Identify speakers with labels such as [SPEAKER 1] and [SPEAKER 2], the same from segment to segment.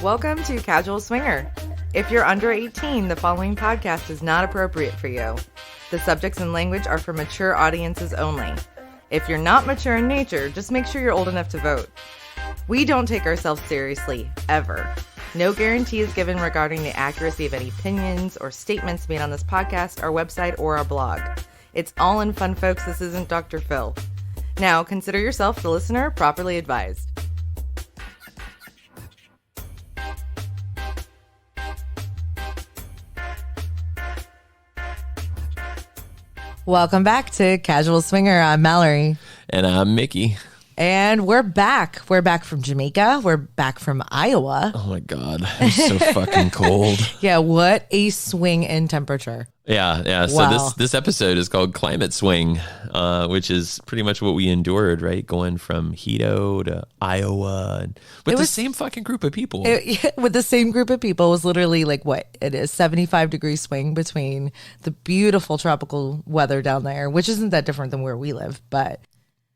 [SPEAKER 1] Welcome to Casual Swinger. If you're under 18, the following podcast is not appropriate for you. The subjects and language are for mature audiences only. If you're not mature in nature, just make sure you're old enough to vote. We don't take ourselves seriously, ever. No guarantee is given regarding the accuracy of any opinions or statements made on this podcast, our website, or our blog. It's all in fun, folks. This isn't Dr. Phil. Now, consider yourself, the listener, properly advised. Welcome back to Casual Swinger. I'm Mallory.
[SPEAKER 2] And I'm Mickey.
[SPEAKER 1] And we're back. We're back from Jamaica. We're back from Iowa.
[SPEAKER 2] Oh my God. It's so fucking cold.
[SPEAKER 1] Yeah, what a swing in temperature.
[SPEAKER 2] Yeah.
[SPEAKER 1] Wow.
[SPEAKER 2] So this episode is called Climate Swing, which is pretty much what we endured, right? Going from Hedo to Iowa with the same fucking group of people.
[SPEAKER 1] With the same group of people. It was literally like what it is, 75-degree swing between the beautiful tropical weather down there, which isn't that different than where we live,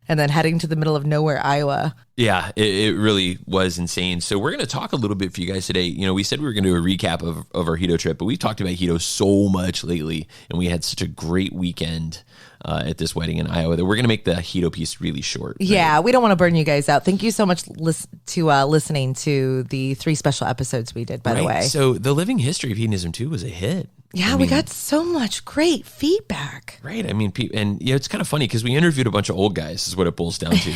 [SPEAKER 1] and then heading to the middle of nowhere, Iowa.
[SPEAKER 2] Yeah, it really was insane. So we're going to talk a little bit for you guys today. You know, we said we were going to do a recap of our Hedo trip, but we've talked about Hedo so much lately, and we had such a great weekend at this wedding in Iowa that we're going to make the Hedo piece really short. Right?
[SPEAKER 1] Yeah, we don't want to burn you guys out. Thank you so much listening to the 3 special episodes we did, by the way.
[SPEAKER 2] So the living history of Hedonism II was a hit.
[SPEAKER 1] Yeah, we got so much great feedback.
[SPEAKER 2] Right. I mean, and it's kind of funny because we interviewed a bunch of old guys is what it boils down to.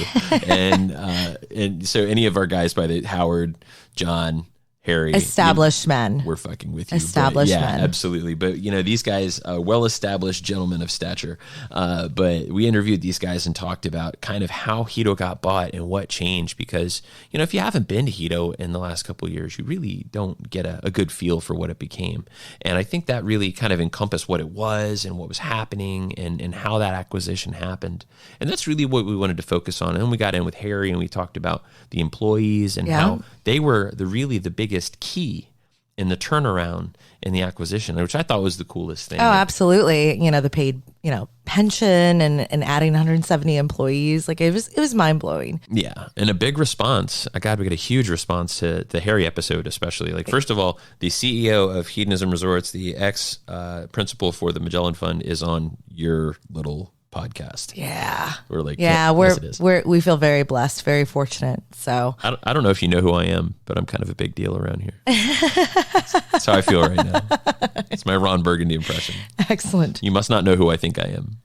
[SPEAKER 2] and so any of our guys by the Howard, John, Harry,
[SPEAKER 1] established men.
[SPEAKER 2] We're fucking with you.
[SPEAKER 1] Established men.
[SPEAKER 2] Yeah, absolutely. But, you know, these guys, well-established gentlemen of stature. But we interviewed these guys and talked about kind of how Hedo got bought and what changed. Because, you know, if you haven't been to Hedo in the last couple of years, you really don't get a good feel for what it became. And I think that really kind of encompassed what it was and what was happening and how that acquisition happened. And that's really what we wanted to focus on. And we got in with Harry and we talked about the employees and how they were the biggest key in the turnaround in the acquisition, which I thought was the coolest thing.
[SPEAKER 1] Oh, absolutely. You know, the paid, pension and adding 170 employees. Like it was mind blowing.
[SPEAKER 2] Yeah. And a big response. God, we got a huge response to the Harry episode, especially. Like, first of all, the CEO of Hedonism Resorts, the ex principal for the Magellan Fund, is on your little podcast.
[SPEAKER 1] Yeah.
[SPEAKER 2] We're like,
[SPEAKER 1] yeah,
[SPEAKER 2] yes,
[SPEAKER 1] we feel very blessed, very fortunate. So
[SPEAKER 2] I don't know if you know who I am, but I'm kind of a big deal around here. That's how I feel right now. It's my Ron Burgundy impression.
[SPEAKER 1] Excellent.
[SPEAKER 2] You must not know who I think I am.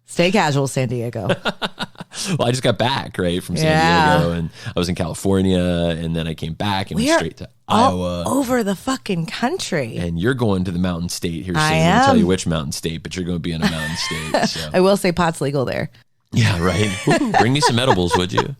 [SPEAKER 1] Stay casual, San Diego.
[SPEAKER 2] Well, I just got back, right, from San Diego, and I was in California, and then I came back and went straight to Iowa.
[SPEAKER 1] All over the fucking country.
[SPEAKER 2] And you're going to the mountain state here soon.
[SPEAKER 1] I
[SPEAKER 2] am.
[SPEAKER 1] am.
[SPEAKER 2] I'll tell you which mountain state, but you're going to be in a mountain state. So.
[SPEAKER 1] I will say pot's legal there.
[SPEAKER 2] Yeah, right. Woo, bring me some edibles, would you?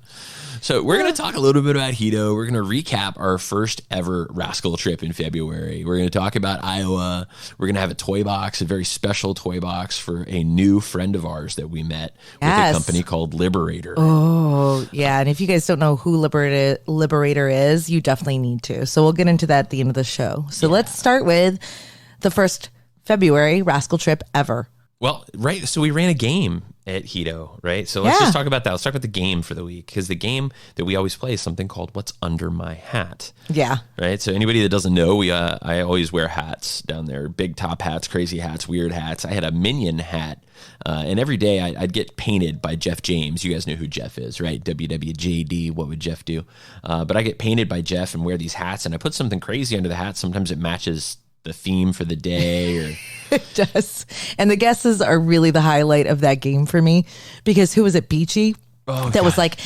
[SPEAKER 2] So we're going to talk a little bit about Hedo. We're going to recap our first ever Rascal trip in February. We're going to talk about Iowa. We're going to have a toy box, a very special toy box for a new friend of ours that we met with a company called Liberator.
[SPEAKER 1] Oh, yeah. And if you guys don't know who Liberator is, you definitely need to. So we'll get into that at the end of the show. So let's start with the first February Rascal trip ever.
[SPEAKER 2] Well, right. So we ran a game at Hedo, right? So let's just talk about that. Let's talk about the game for the week, because the game that we always play is something called What's Under My Hat.
[SPEAKER 1] Yeah.
[SPEAKER 2] Right? So anybody that doesn't know, I always wear hats down there, big top hats, crazy hats, weird hats. I had a Minion hat, and every day I'd get painted by Jeff James. You guys know who Jeff is, right? WWJD, what would Jeff do? But I get painted by Jeff and wear these hats, and I put something crazy under the hat. Sometimes it matches the theme for the day, or
[SPEAKER 1] it does. And the guesses are really the highlight of that game for me, because who was it? Beachy? That was like,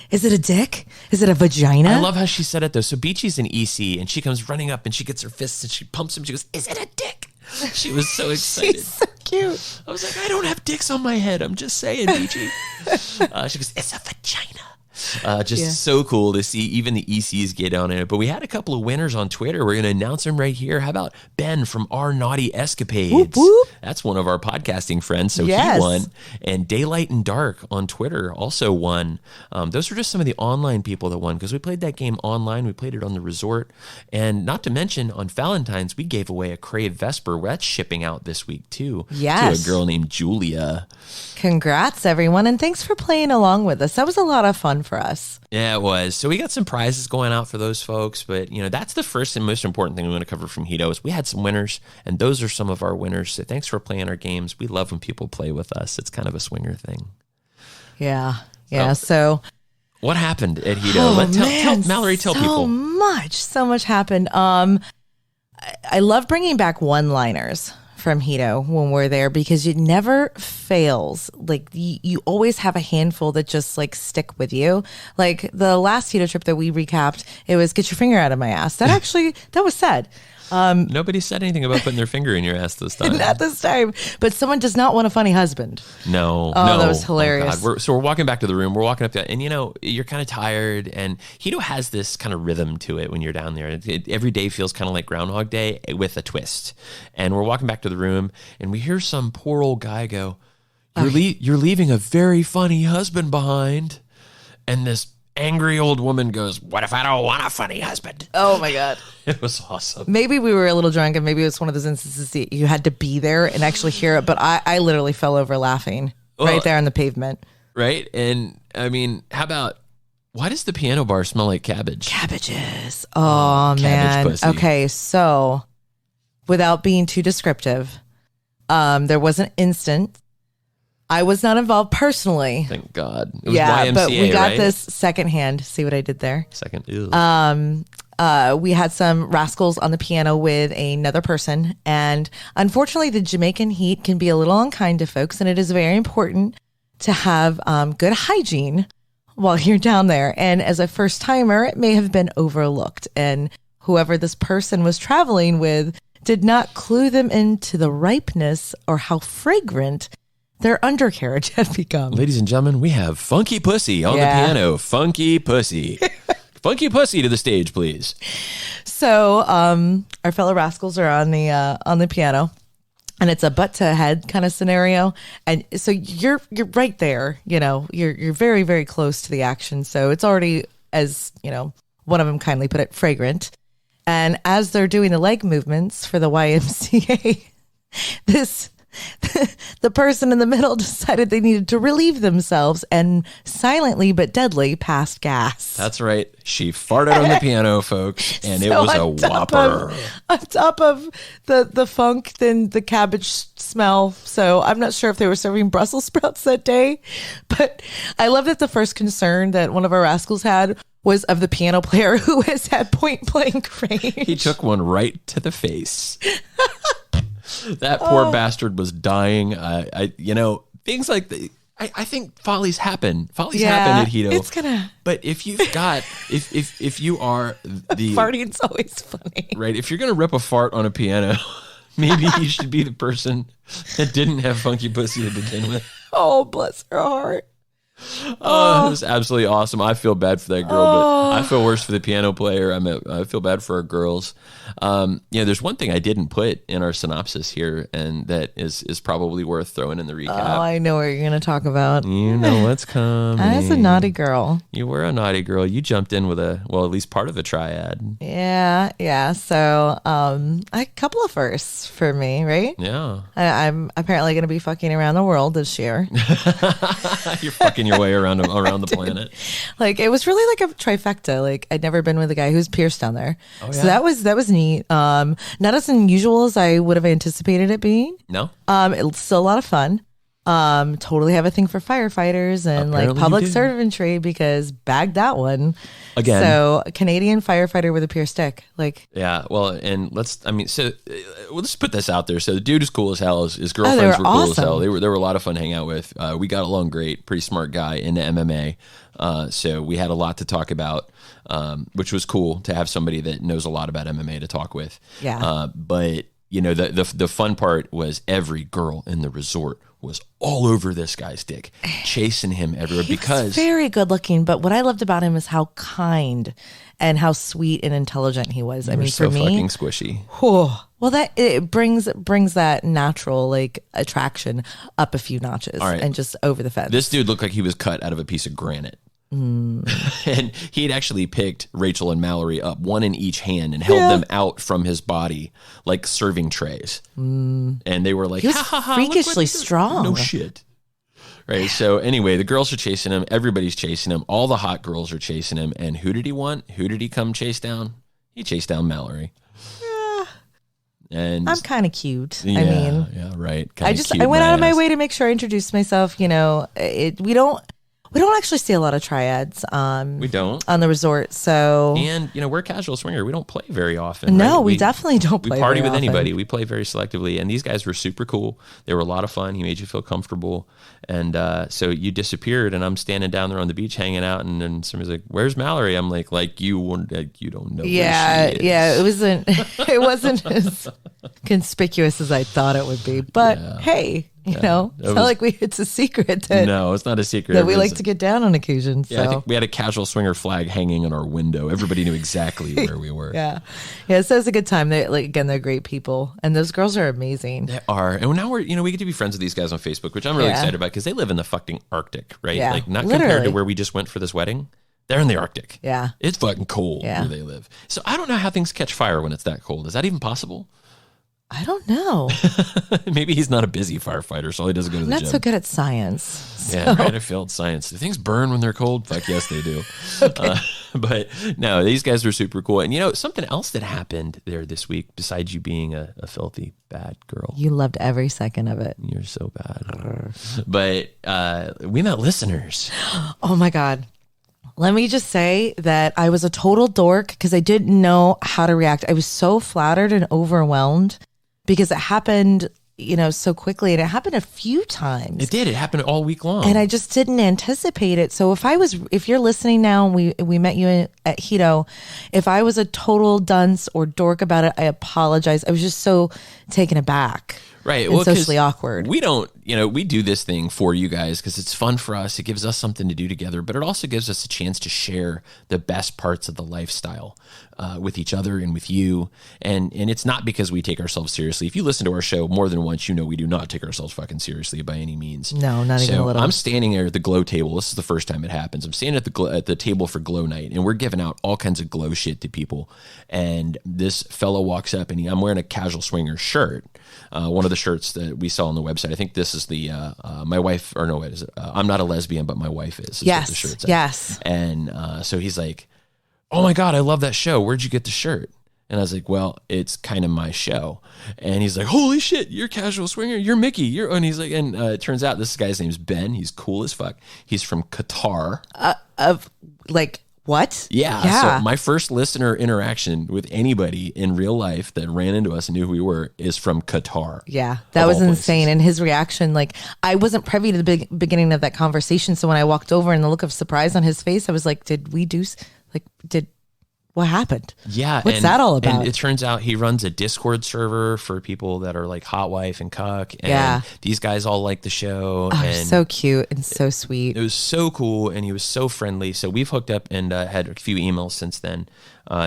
[SPEAKER 1] is it a dick? Is it a vagina?
[SPEAKER 2] I love how she said it though. So Beachy's an EC and she comes running up and she gets her fists and she pumps him. She goes, is it a dick? She was so excited.
[SPEAKER 1] She's so cute.
[SPEAKER 2] I was like, I don't have dicks on my head. I'm just saying, Beachy. She goes, it's a vagina. So cool to see even the ECs get on it. But we had a couple of winners on Twitter. We're going to announce them right here. How about Ben from Our Naughty Escapades?
[SPEAKER 1] Whoop, whoop.
[SPEAKER 2] That's one of our podcasting friends. So he won. And Daylight and Dark on Twitter also won. Those were just some of the online people that won, because we played that game online. We played it on the resort. And not to mention, on Valentine's, we gave away a Crave Vesper. That's shipping out this week too.
[SPEAKER 1] Yes.
[SPEAKER 2] To a girl named Julia.
[SPEAKER 1] Congrats, everyone, and thanks for playing along with us. That was a lot of fun for us.
[SPEAKER 2] Yeah, it was. So we got some prizes going out for those folks, but that's the first and most important thing we want to cover from Hedo is we had some winners, and those are some of our winners. So thanks for playing our games. We love when people play with us. It's kind of a swinger thing.
[SPEAKER 1] Yeah. So
[SPEAKER 2] what happened at Hedo? Tell Mallory, tell people.
[SPEAKER 1] So much happened. I love bringing back one-liners from Hedo when we're there because it never fails. Like you always have a handful that just like stick with you. Like the last Hedo trip that we recapped, it was "Get your finger out of my ass." That was said.
[SPEAKER 2] Nobody said anything about putting their finger in your ass this time.
[SPEAKER 1] Not this time. But someone does not want a funny husband.
[SPEAKER 2] No.
[SPEAKER 1] That was hilarious.
[SPEAKER 2] Oh God. We're walking back to the room. We're walking up there, and you're kind of tired. And Hedo has this kind of rhythm to it when you're down there. Every day feels kind of like Groundhog Day with a twist. And we're walking back to the room, and we hear some poor old guy go, "You're leaving a very funny husband behind." And this angry old woman goes, "What if I don't want a funny husband?"
[SPEAKER 1] Oh my God.
[SPEAKER 2] It was awesome.
[SPEAKER 1] Maybe we were a little drunk and maybe it was one of those instances that you had to be there and actually hear it. But I literally fell over laughing right there on the pavement.
[SPEAKER 2] Right. And I mean, why does the piano bar smell like cabbage?
[SPEAKER 1] Cabbages. Oh, man.
[SPEAKER 2] Pussy.
[SPEAKER 1] Okay. So without being too descriptive, there was an instant. I was not involved personally.
[SPEAKER 2] Thank God. It was
[SPEAKER 1] YMCA, but we got
[SPEAKER 2] right?
[SPEAKER 1] this secondhand. See what I did there?
[SPEAKER 2] Second. Ew.
[SPEAKER 1] We had some rascals on the piano with another person. And unfortunately, the Jamaican heat can be a little unkind to folks. And it is very important to have good hygiene while you're down there. And as a first timer, it may have been overlooked. And whoever this person was traveling with did not clue them into the ripeness or how fragrant their undercarriage had become.
[SPEAKER 2] Ladies and gentlemen, we have Funky Pussy on the piano. Funky Pussy. Funky Pussy to the stage, please.
[SPEAKER 1] So our fellow rascals are on the piano, and it's a butt to head kind of scenario. And so you're right there, you're very, very close to the action. So it's already, as one of them kindly put it, fragrant. And as they're doing the leg movements for the YMCA, the person in the middle decided they needed to relieve themselves and silently but deadly passed gas.
[SPEAKER 2] That's right. She farted on the piano, folks, and it was a whopper.
[SPEAKER 1] On top of the funk, then the cabbage smell. So I'm not sure if they were serving Brussels sprouts that day, but I love that the first concern that one of our rascals had was of the piano player who has had point blank range.
[SPEAKER 2] He took one right to the face. That poor bastard was dying. Things like I think follies happen. Follies happen at Hedo.
[SPEAKER 1] It's gonna.
[SPEAKER 2] But if you've got, if you are the
[SPEAKER 1] farting's always funny,
[SPEAKER 2] right? If you're gonna rip a fart on a piano, maybe you should be the person that didn't have funky pussy to begin with.
[SPEAKER 1] Oh, bless her heart.
[SPEAKER 2] It was absolutely awesome. I feel bad for that girl, but I feel worse for the piano player. I feel bad for our girls. There's one thing I didn't put in our synopsis here, and that is probably worth throwing in the recap.
[SPEAKER 1] Oh, I know what you're going to talk about.
[SPEAKER 2] You know what's coming.
[SPEAKER 1] I was a naughty girl.
[SPEAKER 2] You were a naughty girl. You jumped in with at least part of a triad.
[SPEAKER 1] Yeah. So, a couple of firsts for me, right?
[SPEAKER 2] Yeah.
[SPEAKER 1] I'm apparently going to be fucking around the world this year.
[SPEAKER 2] You're fucking your way around the planet.
[SPEAKER 1] Like, it was really like a trifecta. Like, I'd never been with a guy who's pierced down there. Oh, yeah? So that was neat. Not as unusual as I would have anticipated it being.
[SPEAKER 2] No.
[SPEAKER 1] It's still a lot of fun. Totally have a thing for firefighters and
[SPEAKER 2] Apparently
[SPEAKER 1] like public servantry because bagged that one.
[SPEAKER 2] Again.
[SPEAKER 1] So a Canadian firefighter with a pierced stick. Like,
[SPEAKER 2] yeah, well, and let's put this out there. So the dude is cool as hell. His girlfriends were cool
[SPEAKER 1] awesome.
[SPEAKER 2] as hell. They were a lot of fun to hang out with. We got along great. Pretty smart guy into MMA. So we had a lot to talk about, which was cool to have somebody that knows a lot about MMA to talk with.
[SPEAKER 1] Yeah.
[SPEAKER 2] But the fun part was every girl in the resort was all over this guy's dick, chasing him everywhere because
[SPEAKER 1] was very good looking. But what I loved about him is how kind and how sweet and intelligent he was. I mean,
[SPEAKER 2] so
[SPEAKER 1] for me,
[SPEAKER 2] fucking squishy.
[SPEAKER 1] Well, that it brings that natural like attraction up a few notches and just over the fence.
[SPEAKER 2] This dude looked like he was cut out of a piece of granite. And he had actually picked Rachel and Mallory up, one in each hand, and held them out from his body like serving trays. And they were like,
[SPEAKER 1] he was freakishly strong.
[SPEAKER 2] No shit. Right. So anyway, the girls are chasing him. Everybody's chasing him. All the hot girls are chasing him. And who did he want? Who did he come chase down? He chased down Mallory. And
[SPEAKER 3] I'm kind of cute.
[SPEAKER 2] Yeah,
[SPEAKER 3] I mean,
[SPEAKER 2] yeah, right.
[SPEAKER 3] I went out of my way to make sure I introduced myself. We don't actually see a lot of triads.
[SPEAKER 2] We don't
[SPEAKER 3] on the resort. So,
[SPEAKER 2] and we're a casual swinger. We don't play very often.
[SPEAKER 3] No,
[SPEAKER 2] right?
[SPEAKER 3] we definitely don't play.
[SPEAKER 2] We party
[SPEAKER 3] very
[SPEAKER 2] with
[SPEAKER 3] often.
[SPEAKER 2] anybody. We play very selectively. And these guys were super cool. They were a lot of fun. He made you feel comfortable. And so you disappeared, and I'm standing down there on the beach hanging out, and then somebody's like, "Where's Mallory?" I'm like you don't know.
[SPEAKER 3] Yeah,
[SPEAKER 2] where she is.
[SPEAKER 3] yeah. It wasn't as conspicuous as I thought it would be. But hey, it's not like it's a secret that
[SPEAKER 2] no, it's not a secret
[SPEAKER 3] that we like to get down on occasion. So.
[SPEAKER 2] Yeah, I think we had a casual swinger flag hanging on our window. Everybody knew exactly where we were.
[SPEAKER 3] Yeah. So it's a good time. They're great people, and those girls are amazing.
[SPEAKER 2] They are, and now we get to be friends with these guys on Facebook, which I'm really excited about because they live in the fucking Arctic, right?
[SPEAKER 3] Yeah,
[SPEAKER 2] like not
[SPEAKER 3] literally.
[SPEAKER 2] compared to where we just went for this wedding. They're in the Arctic.
[SPEAKER 3] Yeah,
[SPEAKER 2] it's fucking cold where they live. So I don't know how things catch fire when it's that cold. Is that even possible?
[SPEAKER 3] I don't know.
[SPEAKER 2] Maybe he's not a busy firefighter, so all he does is go to the gym.
[SPEAKER 3] Not so good at science. So.
[SPEAKER 2] Yeah, right. I failed science. Do things burn when they're cold? Fuck yes, they do. Okay. But no, these guys were super cool. And something else that happened there this week, besides you being a filthy bad girl.
[SPEAKER 3] You loved every second of it.
[SPEAKER 2] You're so bad. But we met listeners.
[SPEAKER 3] Oh my God. Let me just say that I was a total dork because I didn't know how to react. I was so flattered and overwhelmed because it happened, so quickly, and it happened a few times.
[SPEAKER 2] It did. It happened all week long.
[SPEAKER 3] And I just didn't anticipate it. So if you're listening now and we met you at Hedo, if I was a total dunce or dork about it, I apologize. I was just so taken aback.
[SPEAKER 2] Right.
[SPEAKER 3] And socially awkward.
[SPEAKER 2] We don't, we do this thing for you guys because it's fun for us. It gives us something to do together, but it also gives us a chance to share the best parts of the lifestyle with each other and with you. And it's not because we take ourselves seriously. If you listen to our show more than once, we do not take ourselves fucking seriously by any means.
[SPEAKER 3] No, not even a little.
[SPEAKER 2] I'm standing there at the glow table. This is the first time it happens. I'm standing at the table for glow night, and we're giving out all kinds of glow shit to people. And this fellow walks up, and I'm wearing a casual swinger shirt. One of the shirts that we saw on the website. I think this is the my wife, or no, what is it? I'm not a lesbian, but my wife is.
[SPEAKER 3] Yes,
[SPEAKER 2] what the shirt says.
[SPEAKER 3] yes.
[SPEAKER 2] And so he's like, "Oh my God, I love that show. Where'd you get the shirt?" And I was like, "Well, it's kind of my show." And he's like, "Holy shit, you're casual swinger. You're Mickey." And he's like, and it turns out this guy's name's Ben. He's cool as fuck. He's from Qatar.
[SPEAKER 3] What?
[SPEAKER 2] Yeah. So my first listener interaction with anybody in real life that ran into us and knew who we were is from Qatar.
[SPEAKER 3] Yeah, that was insane. And his reaction, I wasn't privy to the beginning of that conversation. So when I walked over and the look of surprise on his face, I was like, what happened?
[SPEAKER 2] Yeah.
[SPEAKER 3] What's that all about?
[SPEAKER 2] And it turns out he runs a Discord server for people that are like hot wife and cuck. And these guys all like the show.
[SPEAKER 3] Oh,
[SPEAKER 2] and
[SPEAKER 3] so cute and so sweet.
[SPEAKER 2] It was so cool. And he was so friendly. So we've hooked up and had a few emails since then.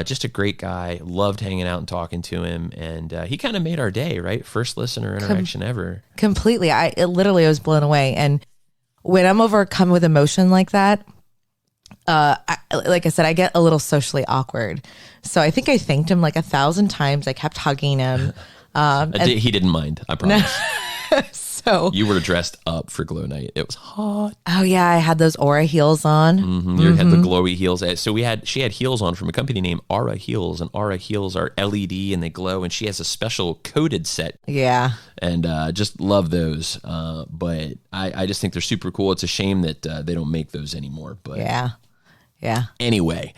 [SPEAKER 2] Just a great guy. Loved hanging out and talking to him. And he kind of made our day, right? First listener interaction ever.
[SPEAKER 3] Completely. I was blown away. And when I'm overcome with emotion like that, like I said, I get a little socially awkward. So I think I thanked him 1,000 times. I kept hugging him.
[SPEAKER 2] He didn't mind, I promise.
[SPEAKER 3] So
[SPEAKER 2] you were dressed up for glow night. It was hot.
[SPEAKER 3] Oh yeah, I had those Aura heels on.
[SPEAKER 2] Mm-hmm. You had the glowy heels. So she had heels on from a company named Aura Heels, and Aura Heels are LED and they glow. And she has a special coated set.
[SPEAKER 3] Yeah,
[SPEAKER 2] and just love those. But I just think they're super cool. It's a shame that they don't make those anymore. But
[SPEAKER 3] yeah.
[SPEAKER 2] Anyway,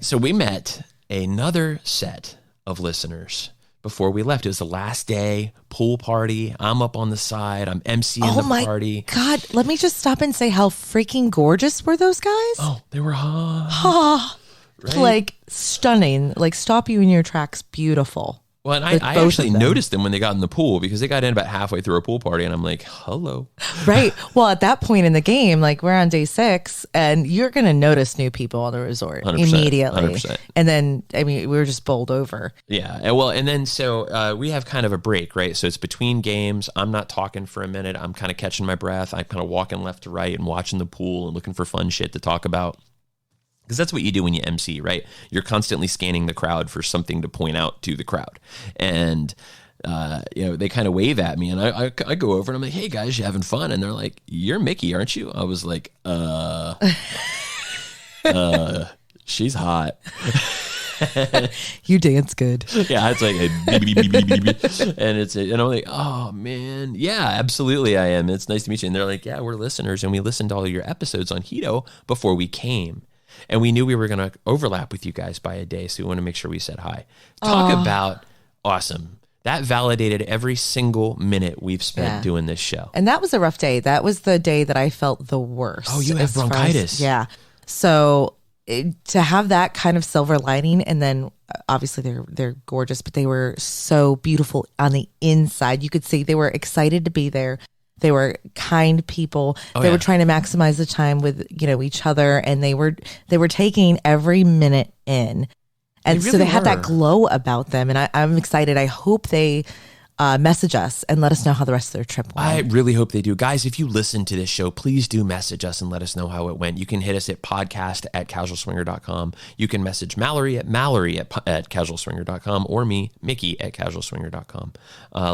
[SPEAKER 2] so we met another set of listeners before we left. It was the last day, pool party. I'm up on the side. I'm emceeing the party.
[SPEAKER 3] God, let me just stop and say how freaking gorgeous were those guys?
[SPEAKER 2] Oh, they were hot.
[SPEAKER 3] Right? Stunning. Stop you in your tracks. Beautiful.
[SPEAKER 2] Well, and I actually noticed them when they got in the pool because they got in about halfway through our pool party, and I'm like, hello.
[SPEAKER 3] Right. Well, at that point in the game, we're on day 6, and you're going to notice new people on the resort
[SPEAKER 2] 100%,
[SPEAKER 3] immediately.
[SPEAKER 2] 100%.
[SPEAKER 3] And then, we were just bowled over.
[SPEAKER 2] Yeah. And then so we have kind of a break, right? So it's between games. I'm not talking for a minute. I'm kind of catching my breath. I'm kind of walking left to right and watching the pool and looking for fun shit to talk about. Because that's what you do when you MC, right? You're constantly scanning the crowd for something to point out to the crowd. And they kind of wave at me, and I go over and I'm like, hey guys, you having fun? And they're like, you're Mickey, aren't you? I was like, she's hot.
[SPEAKER 3] You dance good.
[SPEAKER 2] Yeah, it's like, and I'm like, oh man, yeah, absolutely, I am. It's nice to meet you. And they're like, yeah, we're listeners, and we listened to all your episodes on Hedo before we came, and we knew we were going to overlap with you guys by a day, so we want to make sure we said hi. Talk about awesome. That validated every single minute we've spent doing this show.
[SPEAKER 3] And that was a rough day. That was the day that I felt the worst.
[SPEAKER 2] Oh, you have bronchitis.
[SPEAKER 3] Yeah. So to have that kind of silver lining, and then obviously they're gorgeous, but they were so beautiful on the inside. You could see they were excited to be there. They were kind people. They were trying to maximize the time with each other, and they were taking every minute in. And so they had that glow about them, and I'm excited. I hope they message us and let us know how the rest of their trip went.
[SPEAKER 2] I really hope they do. Guys, if you listen to this show, please do message us and let us know how it went. You can hit us at podcast@casualswinger.com. You can message Mallory at casualswinger.com, or me, Mickey, at casualswinger.com.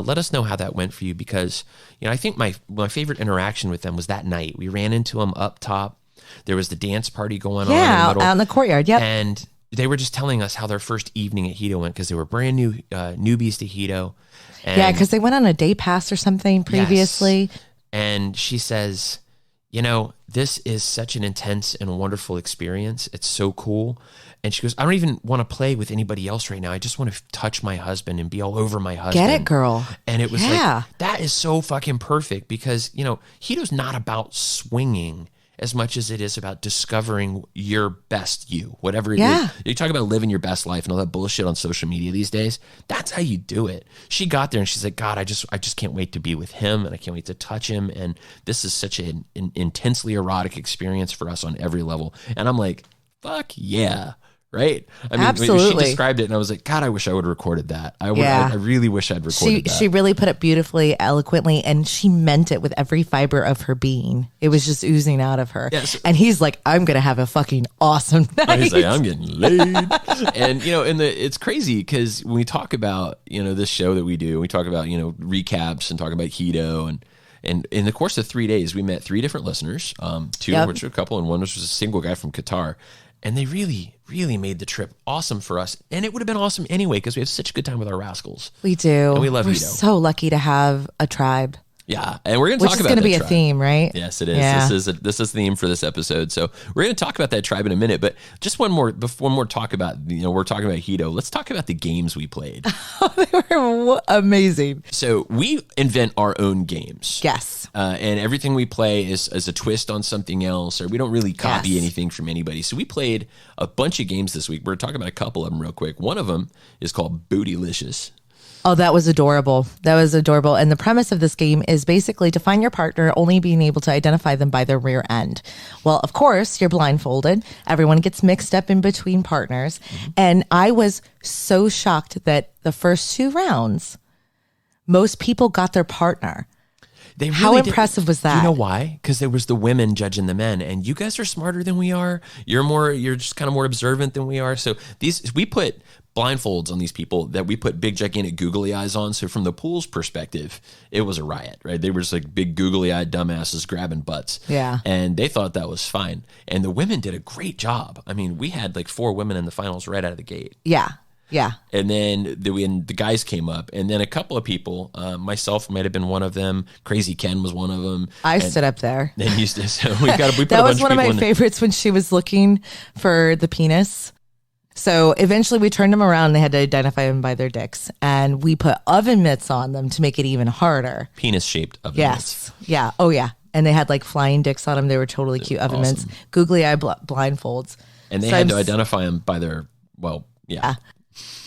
[SPEAKER 2] Let us know how that went for you, because I think my favorite interaction with them was that night. We ran into them up top. There was the dance party going on in the middle.
[SPEAKER 3] Out in the courtyard. Yep.
[SPEAKER 2] And they were just telling us how their first evening at Hedo went, because they were brand new newbies to Hedo.
[SPEAKER 3] And because they went on a day pass or something previously.
[SPEAKER 2] Yes. And she says, this is such an intense and wonderful experience. It's so cool. And she goes, I don't even want to play with anybody else right now. I just want to touch my husband and be all over my husband.
[SPEAKER 3] Get it, girl.
[SPEAKER 2] And it was like, that is so fucking perfect, because, Hedo's not about swinging as much as it is about discovering your best you, whatever it is. You talk about living your best life and all that bullshit on social media these days. That's how you do it. She got there and she's like, God, I just can't wait to be with him, and I can't wait to touch him. And this is such an intensely erotic experience for us on every level. And I'm like, fuck yeah. Right? I mean,
[SPEAKER 3] absolutely.
[SPEAKER 2] She described it, and I was like, God, I wish I would have recorded that. I really wish I'd recorded that.
[SPEAKER 3] She really put it beautifully, eloquently, and she meant it with every fiber of her being. It was just oozing out of her. Yes. And he's like, I'm going to have a fucking awesome night.
[SPEAKER 2] He's like, I'm getting laid. And, it's crazy, because when we talk about, this show that we do, we talk about, recaps and talk about Hedo, and in the course of 3 days, we met 3 different listeners, 2 of which were a couple, and one was a single guy from Qatar. And they really, really made the trip awesome for us. And it would have been awesome anyway, because we have such a good time with our Rascals.
[SPEAKER 3] We do.
[SPEAKER 2] And we love Hedo.
[SPEAKER 3] We're so lucky to have a tribe.
[SPEAKER 2] Yeah, and we're going to talk about that.
[SPEAKER 3] Which is going to be a theme, right?
[SPEAKER 2] Yes, it is.
[SPEAKER 3] Yeah.
[SPEAKER 2] This is the theme for this episode. So we're going to talk about that tribe in a minute. But just one more talk about, we're talking about Hedo. Let's talk about the games we played.
[SPEAKER 3] They were amazing.
[SPEAKER 2] So we invent our own games.
[SPEAKER 3] Yes.
[SPEAKER 2] And everything we play is a twist on something else, or we don't really copy anything from anybody. So we played a bunch of games this week. We're talking about a couple of them real quick. One of them is called Bootylicious.
[SPEAKER 3] Oh, that was adorable. That was adorable. And the premise of this game is basically to find your partner, only being able to identify them by their rear end. Well, of course, you're blindfolded. Everyone gets mixed up in between partners. Mm-hmm. And I was so shocked that the first 2 rounds, most people got their partner. How impressive was that?
[SPEAKER 2] Do you know why? Because there was the women judging the men, and you guys are smarter than we are. You're just kind of more observant than we are. So we put blindfolds on these people that we put big gigantic googly eyes on. So from the pool's perspective, it was a riot, right? They were just like big googly eyed dumbasses grabbing butts. Yeah. And they thought that was fine. And the women did a great job. I mean, we had like 4 women in the finals right out of the gate.
[SPEAKER 3] Yeah. Yeah.
[SPEAKER 2] And then the guys came up, and then a couple of people, myself might have been one of them. Crazy Ken was one of them.
[SPEAKER 3] I stood up there.
[SPEAKER 2] And we put
[SPEAKER 3] that was one of my favorites when she was looking for the penis. So eventually we turned them around and they had to identify them by their dicks. And we put oven mitts on them to make it even harder.
[SPEAKER 2] Penis-shaped oven mitts.
[SPEAKER 3] Yeah. Oh, yeah. And they had like flying dicks on them. They were totally cute oven mitts. Googly eye blindfolds.
[SPEAKER 2] And they had to identify them by their, yeah.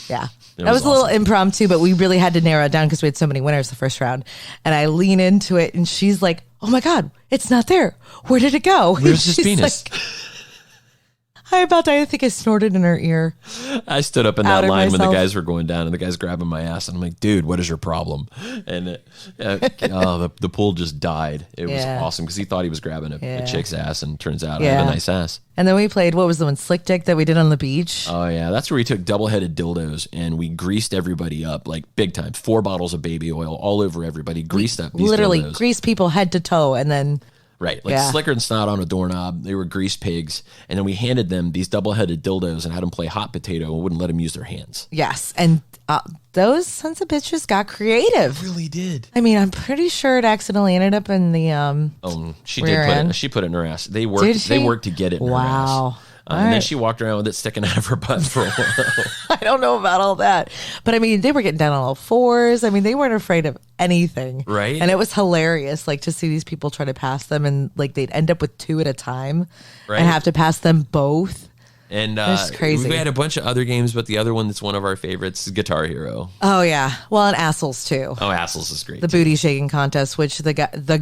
[SPEAKER 3] Yeah. That was a little impromptu, but we really had to narrow it down because we had so many winners the first round. And I lean into it and she's like, oh my God, it's not there. Where did it go?
[SPEAKER 2] Where's his penis?
[SPEAKER 3] Like, I think I snorted in her ear.
[SPEAKER 2] I stood up in
[SPEAKER 3] Out
[SPEAKER 2] that
[SPEAKER 3] of
[SPEAKER 2] line when the
[SPEAKER 3] myself.
[SPEAKER 2] guys were going down, and the guy's grabbing my ass, and I'm like, dude, what is your problem? And the pool just died. It was
[SPEAKER 3] Yeah.
[SPEAKER 2] awesome because he thought he was grabbing a
[SPEAKER 3] Yeah.
[SPEAKER 2] chick's ass, and turns out I
[SPEAKER 3] Yeah.
[SPEAKER 2] have a nice ass.
[SPEAKER 3] And then we played, what was the one, Slick Dick that we did on the beach?
[SPEAKER 2] Oh yeah, that's where we took double-headed dildos and we greased everybody up like big time. 4 bottles of baby oil all over everybody, greased up these
[SPEAKER 3] Literally
[SPEAKER 2] dildos.
[SPEAKER 3] grease people head to toe, and then
[SPEAKER 2] Right, like
[SPEAKER 3] Yeah.
[SPEAKER 2] slicker than snot on a doorknob. They were greased pigs, and then we handed them these double-headed dildos and had them play hot potato and wouldn't let them use their hands.
[SPEAKER 3] yes, and those sons of bitches got creative.
[SPEAKER 2] Really did.
[SPEAKER 3] I mean, I'm pretty sure it accidentally ended up in the
[SPEAKER 2] Oh, she
[SPEAKER 3] Rear
[SPEAKER 2] did put
[SPEAKER 3] end.
[SPEAKER 2] it. She put it in her ass. They
[SPEAKER 3] Did
[SPEAKER 2] worked.
[SPEAKER 3] she?
[SPEAKER 2] They worked to get it in her ass.
[SPEAKER 3] Wow.
[SPEAKER 2] And then
[SPEAKER 3] Alright.
[SPEAKER 2] she walked around with it sticking out of her butt for a while.
[SPEAKER 3] I don't know about all that. But I mean, they were getting down on all fours. I mean, they weren't afraid of anything.
[SPEAKER 2] Right.
[SPEAKER 3] And it was hilarious, like to see these people try to pass them, and like they'd end up with 2 at a time
[SPEAKER 2] Right.
[SPEAKER 3] and have to pass them both.
[SPEAKER 2] And
[SPEAKER 3] That's crazy.
[SPEAKER 2] we had a bunch of other games, but the other one that's one of our favorites is Guitar Hero.
[SPEAKER 3] Oh yeah. Well, and assholes too.
[SPEAKER 2] Oh, Assholes is great.
[SPEAKER 3] The
[SPEAKER 2] too.
[SPEAKER 3] booty shaking contest, which the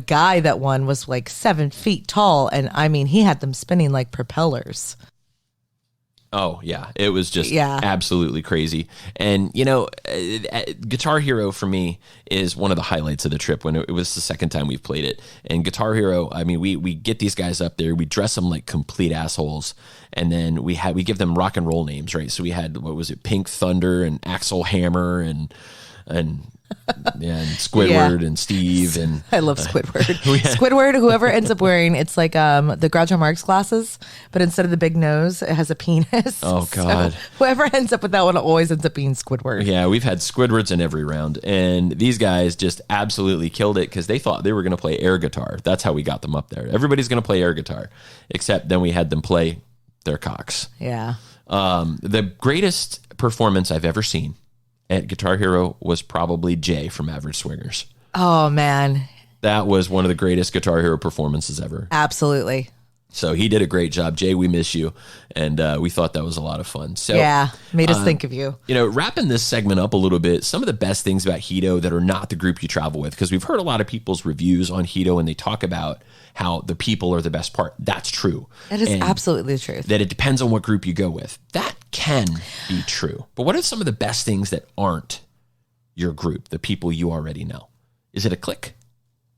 [SPEAKER 3] guy that won was like 7 feet tall, and I mean, he had them spinning like propellers.
[SPEAKER 2] Oh yeah, it was just
[SPEAKER 3] Yeah.
[SPEAKER 2] absolutely crazy. And you know, Guitar Hero for me is one of the highlights of the trip. When it was the second time we've played it, and Guitar Hero, I mean, we get these guys up there, we dress them like complete assholes, and then we give them rock and roll names, right? So we had, what was it, Pink Thunder and Axel Hammer and Squidward and Steve and
[SPEAKER 3] I love Squidward. Squidward, whoever ends up wearing, it's like the Groucho Marx glasses, but instead of the big nose, it has a penis.
[SPEAKER 2] Oh, God.
[SPEAKER 3] So whoever ends up with that one always ends up being Squidward.
[SPEAKER 2] yeah, we've had Squidwards in every round, and these guys just absolutely killed it because they thought they were going to play air guitar. That's how we got them up there. Everybody's going to play air guitar, except then we had them play their cocks.
[SPEAKER 3] Yeah.
[SPEAKER 2] The greatest performance I've ever seen at Guitar Hero was probably Jay from Average Swingers.
[SPEAKER 3] Oh, man.
[SPEAKER 2] That was one of the greatest Guitar Hero performances ever.
[SPEAKER 3] Absolutely.
[SPEAKER 2] So he did a great job. Jay, we miss you. And we thought that was a lot of fun. So
[SPEAKER 3] Yeah. Made us think of you.
[SPEAKER 2] you know, wrapping this segment up a little bit, some of the best things about Hedo that are not the group you travel with, because we've heard a lot of people's reviews on Hedo and they talk about how the people are the best part. That's true.
[SPEAKER 3] It is
[SPEAKER 2] And
[SPEAKER 3] absolutely the truth.
[SPEAKER 2] that it depends on what group you go with. That can be true. But what are some of the best things that aren't your group, the people you already know? Is it a clique?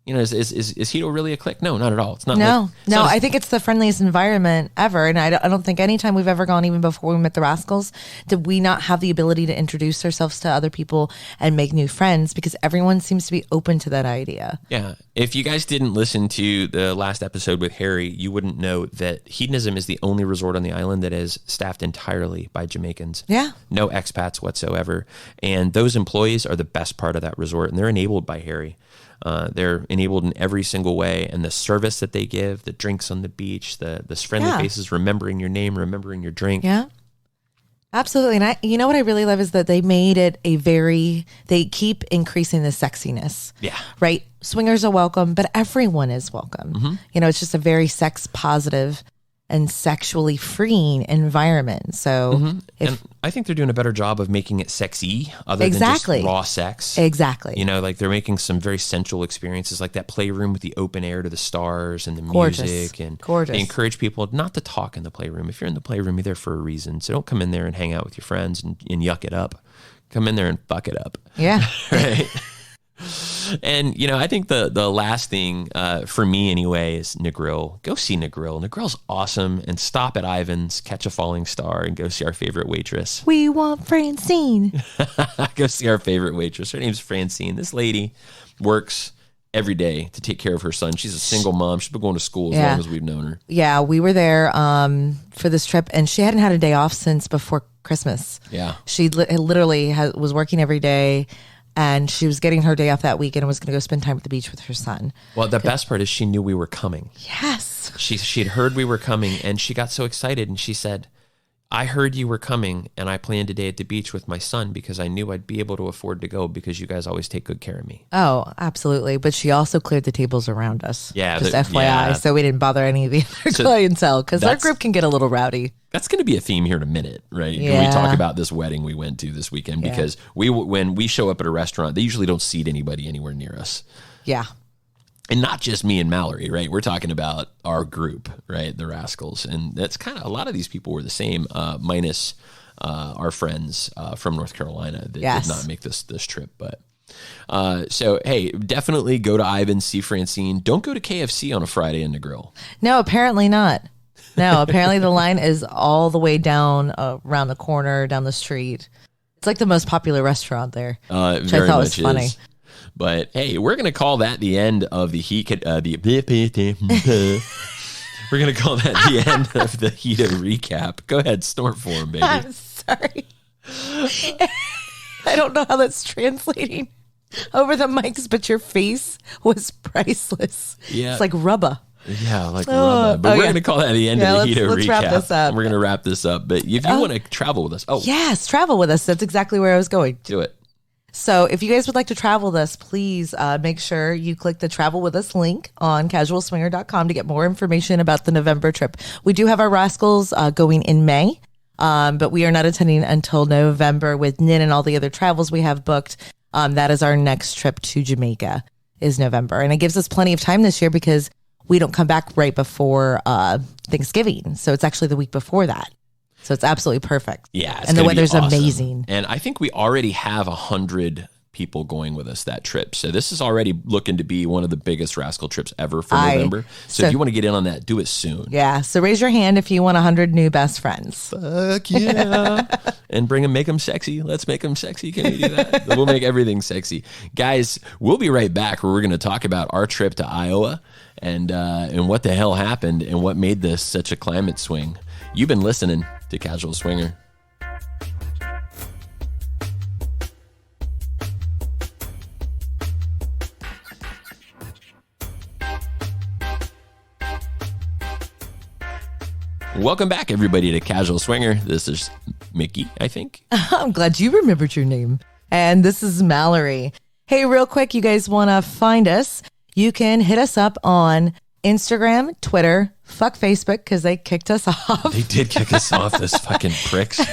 [SPEAKER 2] You know, is Hedo really a clique? No, not at all. It's not.
[SPEAKER 3] No,
[SPEAKER 2] like, it's not
[SPEAKER 3] I think it's the friendliest environment ever. And I don't think any time we've ever gone, even before we met the Rascals, did we not have the ability to introduce ourselves to other people and make new friends, because everyone seems to be open to that idea.
[SPEAKER 2] Yeah. If you guys didn't listen to the last episode with Harry, you wouldn't know that Hedonism is the only resort on the island that is staffed entirely by Jamaicans.
[SPEAKER 3] Yeah.
[SPEAKER 2] No expats whatsoever. And those employees are the best part of that resort, and they're enabled by Harry. They're enabled in every single way, and the service that they give, the drinks on the beach, the friendly
[SPEAKER 3] Yeah.
[SPEAKER 2] faces, remembering your name, remembering your drink.
[SPEAKER 3] Yeah. Absolutely. And you know what I really love is that they made it they keep increasing the sexiness.
[SPEAKER 2] Yeah.
[SPEAKER 3] Right? Swingers are welcome, but everyone is welcome. You know, it's just a very sex positive and sexually freeing environment. So
[SPEAKER 2] And I think they're doing a better job of making it sexy other
[SPEAKER 3] Exactly.
[SPEAKER 2] than just raw sex.
[SPEAKER 3] exactly.
[SPEAKER 2] You know, like they're making some very sensual experiences, like that playroom with the open air to the stars and the
[SPEAKER 3] Gorgeous.
[SPEAKER 2] music. And
[SPEAKER 3] Gorgeous.
[SPEAKER 2] they encourage people not to talk in the playroom. If you're in the playroom, you're there for a reason. So don't come in there and hang out with your friends and yuck it up. Come in there and fuck it up.
[SPEAKER 3] Yeah.
[SPEAKER 2] Right. And, you know, I think the last thing for me anyway is Negril. Go see Negril. Negril's awesome. And stop at Ivan's, catch a falling star, and go see our favorite waitress.
[SPEAKER 3] We want Francine.
[SPEAKER 2] Go see our favorite waitress. Her name's Francine. This lady works every day to take care of her son. She's a single mom. She's been going to school as
[SPEAKER 3] Yeah.
[SPEAKER 2] long as we've known her.
[SPEAKER 3] Yeah, we were there for this trip, and she hadn't had a day off since before Christmas.
[SPEAKER 2] Yeah.
[SPEAKER 3] She literally was working every day, and she was getting her day off that weekend and was going to go spend time at the beach with her son.
[SPEAKER 2] Well, the best part is she knew we were coming.
[SPEAKER 3] Yes.
[SPEAKER 2] She'd heard we were coming, and she got so excited, and she said, I heard you were coming, and I planned a day at the beach with my son because I knew I'd be able to afford to go because you guys always take good care of me.
[SPEAKER 3] Oh, absolutely. But she also cleared the tables around us.
[SPEAKER 2] Yeah,
[SPEAKER 3] Just FYI.
[SPEAKER 2] yeah.
[SPEAKER 3] So we didn't bother any of the other
[SPEAKER 2] So
[SPEAKER 3] clientele, because our
[SPEAKER 2] that's-
[SPEAKER 3] group can get a little rowdy.
[SPEAKER 2] That's going to be a theme here in a minute, right? When we
[SPEAKER 3] Yeah.
[SPEAKER 2] talk about this wedding we went to this weekend, because when we show up at a restaurant, they usually don't seat anybody anywhere near us.
[SPEAKER 3] Yeah.
[SPEAKER 2] And not just me and Mallory, right? We're talking about our group, right? The Rascals. And that's kind of, a lot of these people were the same, minus our friends from North Carolina that did not make this trip. But so, hey, definitely go to Ivan's, see Francine. Don't go to KFC on a Friday in the grill.
[SPEAKER 3] No, apparently not. No, apparently the line is all the way down around the corner, down the street. It's like the most popular restaurant there, which I thought was funny.
[SPEAKER 2] But hey, we're gonna call that the end of the we're gonna call that the end of the Hedo recap. Go ahead, snort for him, baby.
[SPEAKER 3] I'm sorry. I don't know how that's translating over the mics, but your face was priceless.
[SPEAKER 2] Yeah,
[SPEAKER 3] it's like rubber.
[SPEAKER 2] Yeah, like rubber. But we're gonna call that the end of the Hedo recap.
[SPEAKER 3] Wrap this up.
[SPEAKER 2] We're gonna wrap this up. But if you want to travel with us,
[SPEAKER 3] yes, travel with us. That's exactly where I was going.
[SPEAKER 2] Do it.
[SPEAKER 3] So if you guys would like to travel with us, please make sure you click the travel with us link on casualswinger.com to get more information about the November trip. We do have our Rascals going in May, but we are not attending until November with Nin and all the other travels we have booked. That is our next trip to Jamaica is November. And it gives us plenty of time this year because we don't come back right before Thanksgiving. So it's actually the week before that. So it's absolutely perfect.
[SPEAKER 2] Yeah.
[SPEAKER 3] And the weather's amazing.
[SPEAKER 2] And I think we already have 100 people going with us that trip. So this is already looking to be one of the biggest Rascal trips ever for November. So if you want to get in on that, do it soon.
[SPEAKER 3] Yeah. So raise your hand if you want 100 new best friends.
[SPEAKER 2] Fuck yeah. And make them sexy. Let's make them sexy. Can we do that? We'll make everything sexy. Guys, we'll be right back where we're going to talk about our trip to Iowa and what the hell happened and what made this such a climate swing. You've been listening to Casual Swinger. Welcome back, everybody, to Casual Swinger. This is Mickey, I think.
[SPEAKER 3] I'm glad you remembered your name. And this is Mallory. Hey, real quick, you guys want to find us? You can hit us up on Instagram, Twitter, fuck Facebook, because they kicked us off.
[SPEAKER 2] They did kick us off, those fucking pricks.
[SPEAKER 3] Did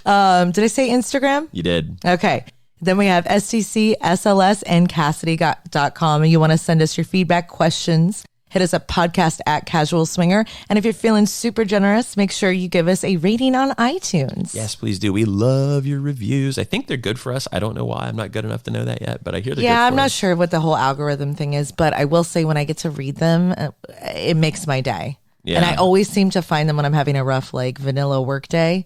[SPEAKER 3] I say Instagram?
[SPEAKER 2] You did.
[SPEAKER 3] Okay. Then we have STC, SLS, and Cassidy.com. And you want to send us your feedback, questions, hit us up podcast@Casual Swinger. And if you're feeling super generous, make sure you give us a rating on iTunes.
[SPEAKER 2] Yes, please do. We love your reviews. I think they're good for us. I don't know why. I'm not good enough to know that yet, but I hear they're good for
[SPEAKER 3] I'm not
[SPEAKER 2] us.
[SPEAKER 3] sure what the whole algorithm thing is, but I will say when I get to read them, it makes my day. Yeah. And I always seem to find them when I'm having a rough, like, vanilla work day.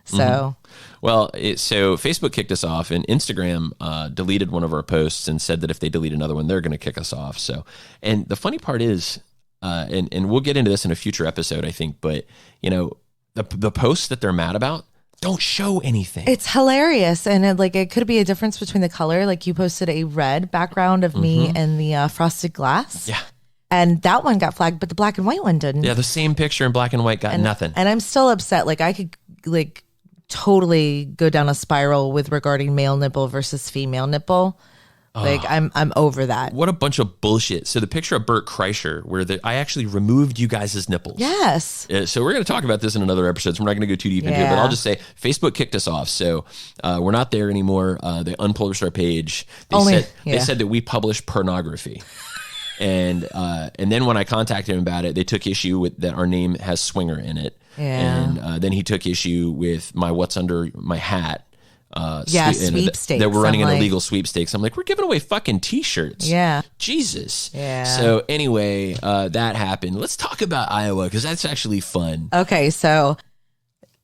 [SPEAKER 3] So,
[SPEAKER 2] well, so Facebook kicked us off, and Instagram deleted one of our posts and said that if they delete another one, they're going to kick us off. So, and the funny part is, and we'll get into this in a future episode, I think, but you know, the posts that they're mad about don't show anything.
[SPEAKER 3] It's hilarious, and it could be a difference between the color. Like you posted a red background of me and the frosted glass.
[SPEAKER 2] Yeah.
[SPEAKER 3] And that one got flagged, but the black and white one didn't.
[SPEAKER 2] Yeah, the same picture in black and white got nothing.
[SPEAKER 3] And I'm still upset. Like I could totally go down a spiral with regarding male nipple versus female nipple. Like I'm over that.
[SPEAKER 2] What a bunch of bullshit. So the picture of Bert Kreischer where I actually removed you guys' nipples.
[SPEAKER 3] Yes.
[SPEAKER 2] So we're going to talk about this in another episode. So we're not going to go too deep into it, but I'll just say Facebook kicked us off. So we're not there anymore. They unpublished our page. They said that we publish pornography. And then when I contacted him about it, they took issue with that our name has Swinger in it.
[SPEAKER 3] Yeah.
[SPEAKER 2] And then he took issue with my what's under my hat.
[SPEAKER 3] Sweepstakes.
[SPEAKER 2] That we're running an illegal sweepstakes. I'm like, we're giving away fucking T-shirts.
[SPEAKER 3] Yeah.
[SPEAKER 2] Jesus.
[SPEAKER 3] Yeah.
[SPEAKER 2] So anyway, that happened. Let's talk about Iowa because that's actually fun.
[SPEAKER 3] Okay, so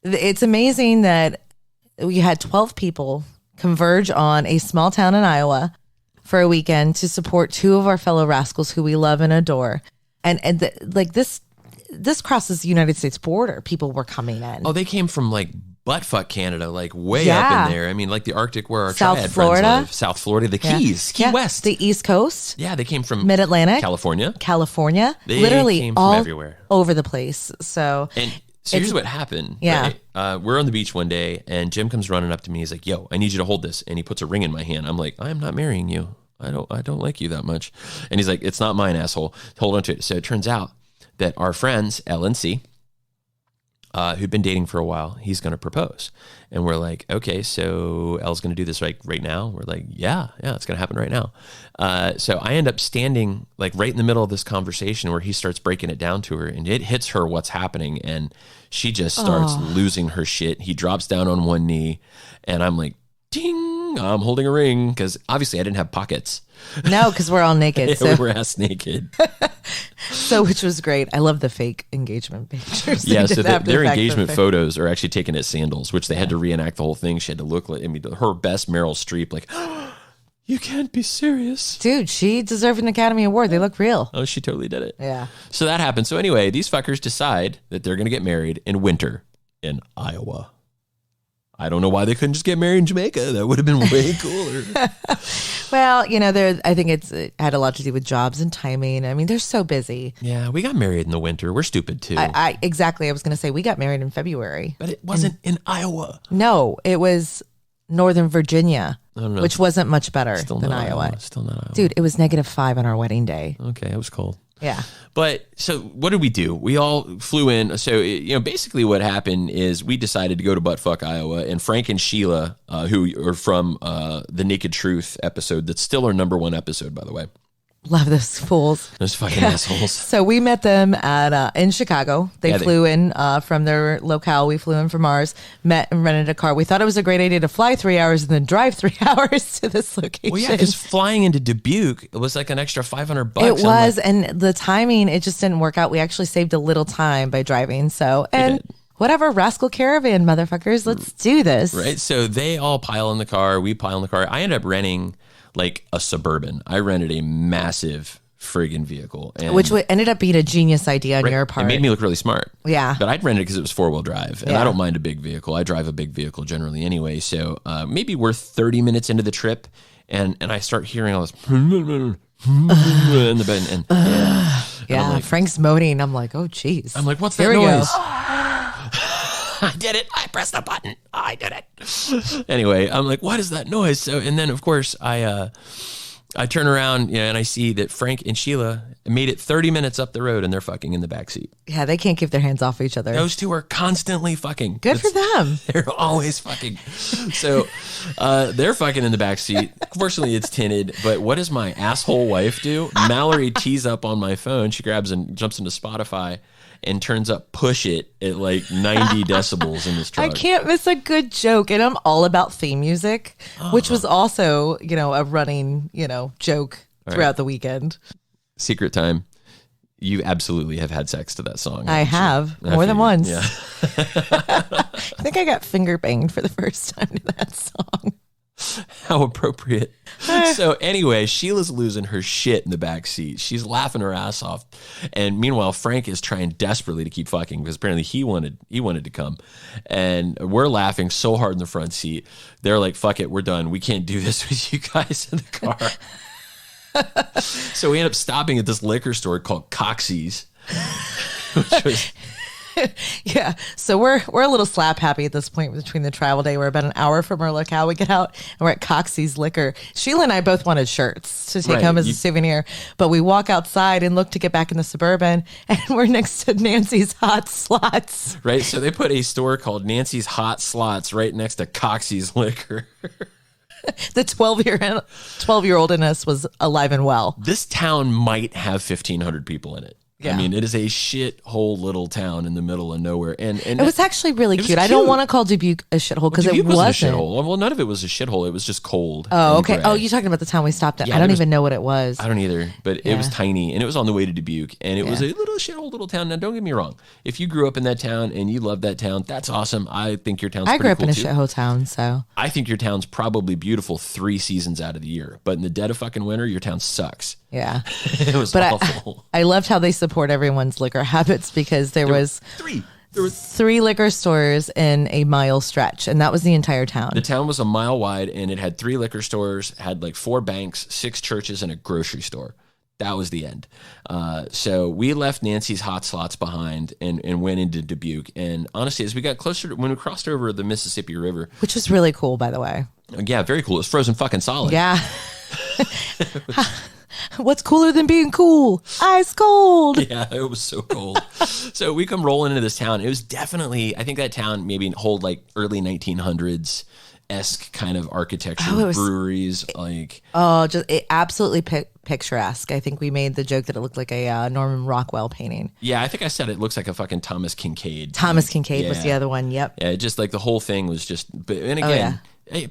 [SPEAKER 3] it's amazing that we had 12 people converge on a small town in Iowa for a weekend to support two of our fellow Rascals who we love and adore. This crosses the United States border. People were coming in.
[SPEAKER 2] Oh, they came from like buttfuck Canada, like way up in there. I mean, like the Arctic where our
[SPEAKER 3] South
[SPEAKER 2] triad
[SPEAKER 3] Florida.
[SPEAKER 2] friends live. South Florida, the Keys, Key West.
[SPEAKER 3] The East Coast.
[SPEAKER 2] Yeah, they came from
[SPEAKER 3] Mid-Atlantic.
[SPEAKER 2] California.
[SPEAKER 3] They literally
[SPEAKER 2] came from
[SPEAKER 3] all
[SPEAKER 2] everywhere.
[SPEAKER 3] Over the place. So
[SPEAKER 2] here's what happened.
[SPEAKER 3] Yeah.
[SPEAKER 2] Right? We're on the beach one day and Jim comes running up to me. He's like, yo, I need you to hold this. And he puts a ring in my hand. I'm like, I am not marrying you. I don't like you that much. And he's like, it's not mine, asshole. Hold on to it. So it turns out that our friends, L and C, who'd been dating for a while, he's going to propose. And we're like, okay, so Elle's going to do this right now? We're like, yeah, it's going to happen right now. So I end up standing like right in the middle of this conversation where he starts breaking it down to her, and it hits her what's happening. And she just starts losing her shit. He drops down on one knee, and I'm like, ding, I'm holding a ring, because obviously I didn't have pockets.
[SPEAKER 3] No, because we're all naked.
[SPEAKER 2] Yeah,
[SPEAKER 3] so.
[SPEAKER 2] we were ass naked.
[SPEAKER 3] So, which was great. I love the fake engagement pictures.
[SPEAKER 2] Yeah, so their engagement photos are actually taken at Sandals, which they had to reenact the whole thing. She had to look like, I mean, her best Meryl Streep, like, you can't be serious.
[SPEAKER 3] Dude, she deserved an Academy Award. They look real.
[SPEAKER 2] Oh, she totally did it.
[SPEAKER 3] Yeah.
[SPEAKER 2] So that happened. So anyway, these fuckers decide that they're going to get married in winter in Iowa. I don't know why they couldn't just get married in Jamaica. That would have been way cooler.
[SPEAKER 3] Well, I think it had a lot to do with jobs and timing. I mean, they're so busy.
[SPEAKER 2] Yeah, we got married in the winter. We're stupid too.
[SPEAKER 3] Exactly. I was going to say we got married in February.
[SPEAKER 2] But it wasn't in Iowa.
[SPEAKER 3] No, it was Northern Virginia, which wasn't much better than Iowa.
[SPEAKER 2] Still not Iowa.
[SPEAKER 3] Dude, it was -5 on our wedding day.
[SPEAKER 2] Okay, it was cold.
[SPEAKER 3] Yeah.
[SPEAKER 2] But so what did we do? We all flew in. So, basically what happened is we decided to go to Buttfuck, Iowa, and Frank and Sheila, who are from the Naked Truth episode, that's still our #1 episode, by the way.
[SPEAKER 3] Love those fools.
[SPEAKER 2] Those fucking assholes.
[SPEAKER 3] So we met them at in Chicago. They flew in from their locale. We flew in from ours, met and rented a car. We thought it was a great idea to fly 3 hours and then drive 3 hours to this location.
[SPEAKER 2] Well, yeah, because flying into Dubuque, it was like an extra $500.
[SPEAKER 3] It was, and the timing, it just didn't work out. We actually saved a little time by driving. So, and whatever, Rascal Caravan, motherfuckers, let's do this.
[SPEAKER 2] Right. So they all pile in the car. We pile in the car. I ended up renting like a Suburban. I rented a massive friggin' vehicle.
[SPEAKER 3] Which ended up being a genius idea on your part.
[SPEAKER 2] It made me look really smart.
[SPEAKER 3] Yeah.
[SPEAKER 2] But I'd rented it because it was 4-wheel drive. And I don't mind a big vehicle. I drive a big vehicle generally anyway. So maybe we're 30 minutes into the trip, and I start hearing all this in the bed.
[SPEAKER 3] And like, Frank's moaning. I'm like, oh, geez.
[SPEAKER 2] I'm like, what's that noise? I did it. I pressed the button. I did it. Anyway, I'm like, what is that noise? So, and then of course I turn around, and I see that Frank and Sheila made it 30 minutes up the road, and they're fucking in the backseat.
[SPEAKER 3] Yeah, they can't keep their hands off each other.
[SPEAKER 2] Those two are constantly fucking.
[SPEAKER 3] Good for them.
[SPEAKER 2] They're always fucking. So they're fucking in the backseat. Fortunately, it's tinted. But what does my asshole wife do? Mallory tees up on my phone. She grabs and jumps into Spotify and turns up Push It at like 90 decibels in this truck.
[SPEAKER 3] I can't miss a good joke. And I'm all about theme music, which was also, a running, joke throughout the weekend.
[SPEAKER 2] Secret time. You absolutely have had sex to that song.
[SPEAKER 3] I have. More than once.
[SPEAKER 2] Yeah.
[SPEAKER 3] I think I got finger banged for the first time to that song.
[SPEAKER 2] How appropriate. So anyway, Sheila's losing her shit in the back seat. She's laughing her ass off. And meanwhile, Frank is trying desperately to keep fucking because apparently he wanted to come. And we're laughing so hard in the front seat. They're like, fuck it, we're done. We can't do this with you guys in the car. So we end up stopping at this liquor store called Coxie's. Which was...
[SPEAKER 3] Yeah, so we're a little slap happy at this point between the travel day. We're about an hour from our locale. We get out and we're at Coxie's Liquor. Sheila and I both wanted shirts to take home as a souvenir, but we walk outside and look to get back in the Suburban, and we're next to Nancy's Hot Slots.
[SPEAKER 2] Right, so they put a store called Nancy's Hot Slots right next to Coxie's Liquor.
[SPEAKER 3] The 12-year-old in us was alive and well.
[SPEAKER 2] This town might have 1,500 people in it. Yeah. I mean, it is a shithole little town in the middle of nowhere. And
[SPEAKER 3] it was actually really cute. I don't want to call Dubuque a shithole because it wasn't.
[SPEAKER 2] A shithole. Well, none of it was a shithole. It was just cold.
[SPEAKER 3] Oh, okay. Oh, you're talking about the town we stopped at. Yeah, I don't even know what it was.
[SPEAKER 2] I don't either. But it was tiny, and it was on the way to Dubuque. And it was a little shithole little town. Now, don't get me wrong. If you grew up in that town and you love that town, that's awesome. I think your town's pretty cool,
[SPEAKER 3] I grew up in a shithole town, so.
[SPEAKER 2] I think your town's probably beautiful 3 seasons out of the year. But in the dead of fucking winter, your town sucks.
[SPEAKER 3] Yeah.
[SPEAKER 2] It was awful.
[SPEAKER 3] I loved how they support everyone's liquor habits because there was 3 liquor stores in a mile stretch, and that was the entire town.
[SPEAKER 2] The town was a mile wide, and it had 3 liquor stores, had like 4 banks, 6 churches, and a grocery store. That was the end. So we left Nancy's Hot Slots behind and went into Dubuque. And honestly, as we got closer, when we crossed over the Mississippi River.
[SPEAKER 3] Which was really cool, by the way.
[SPEAKER 2] Yeah, very cool. It was frozen fucking solid.
[SPEAKER 3] Yeah. What's cooler than being cool? Ice cold.
[SPEAKER 2] Yeah, it was so cold. So we come rolling into this town. It was definitely, I think that town maybe hold like early 1900s esque kind of architecture, breweries, like
[SPEAKER 3] just absolutely picturesque. I think we made the joke that it looked like a Norman Rockwell painting.
[SPEAKER 2] Yeah, I think I said it looks like a fucking Thomas Kincaid.
[SPEAKER 3] Thomas Kincaid was the other one. Yep.
[SPEAKER 2] Yeah, just like the whole thing was just. And again,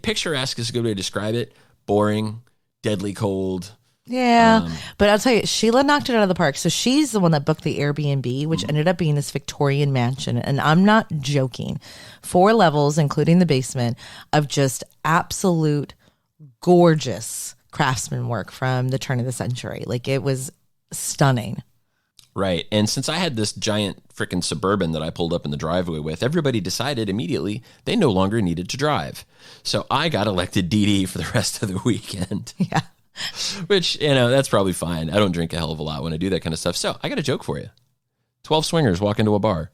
[SPEAKER 2] picturesque is a good way to describe it. Boring, deadly cold.
[SPEAKER 3] Yeah, but I'll tell you, Sheila knocked it out of the park. So she's the one that booked the Airbnb, which ended up being this Victorian mansion. And I'm not joking. 4 levels, including the basement, of just absolute gorgeous craftsman work from the turn of the century. Like, it was stunning.
[SPEAKER 2] Right. And since I had this giant freaking Suburban that I pulled up in the driveway with, everybody decided immediately they no longer needed to drive. So I got elected DD for the rest of the weekend.
[SPEAKER 3] Yeah.
[SPEAKER 2] Which, that's probably fine. I don't drink a hell of a lot when I do that kind of stuff. So I got a joke for you. 12 swingers walk into a bar.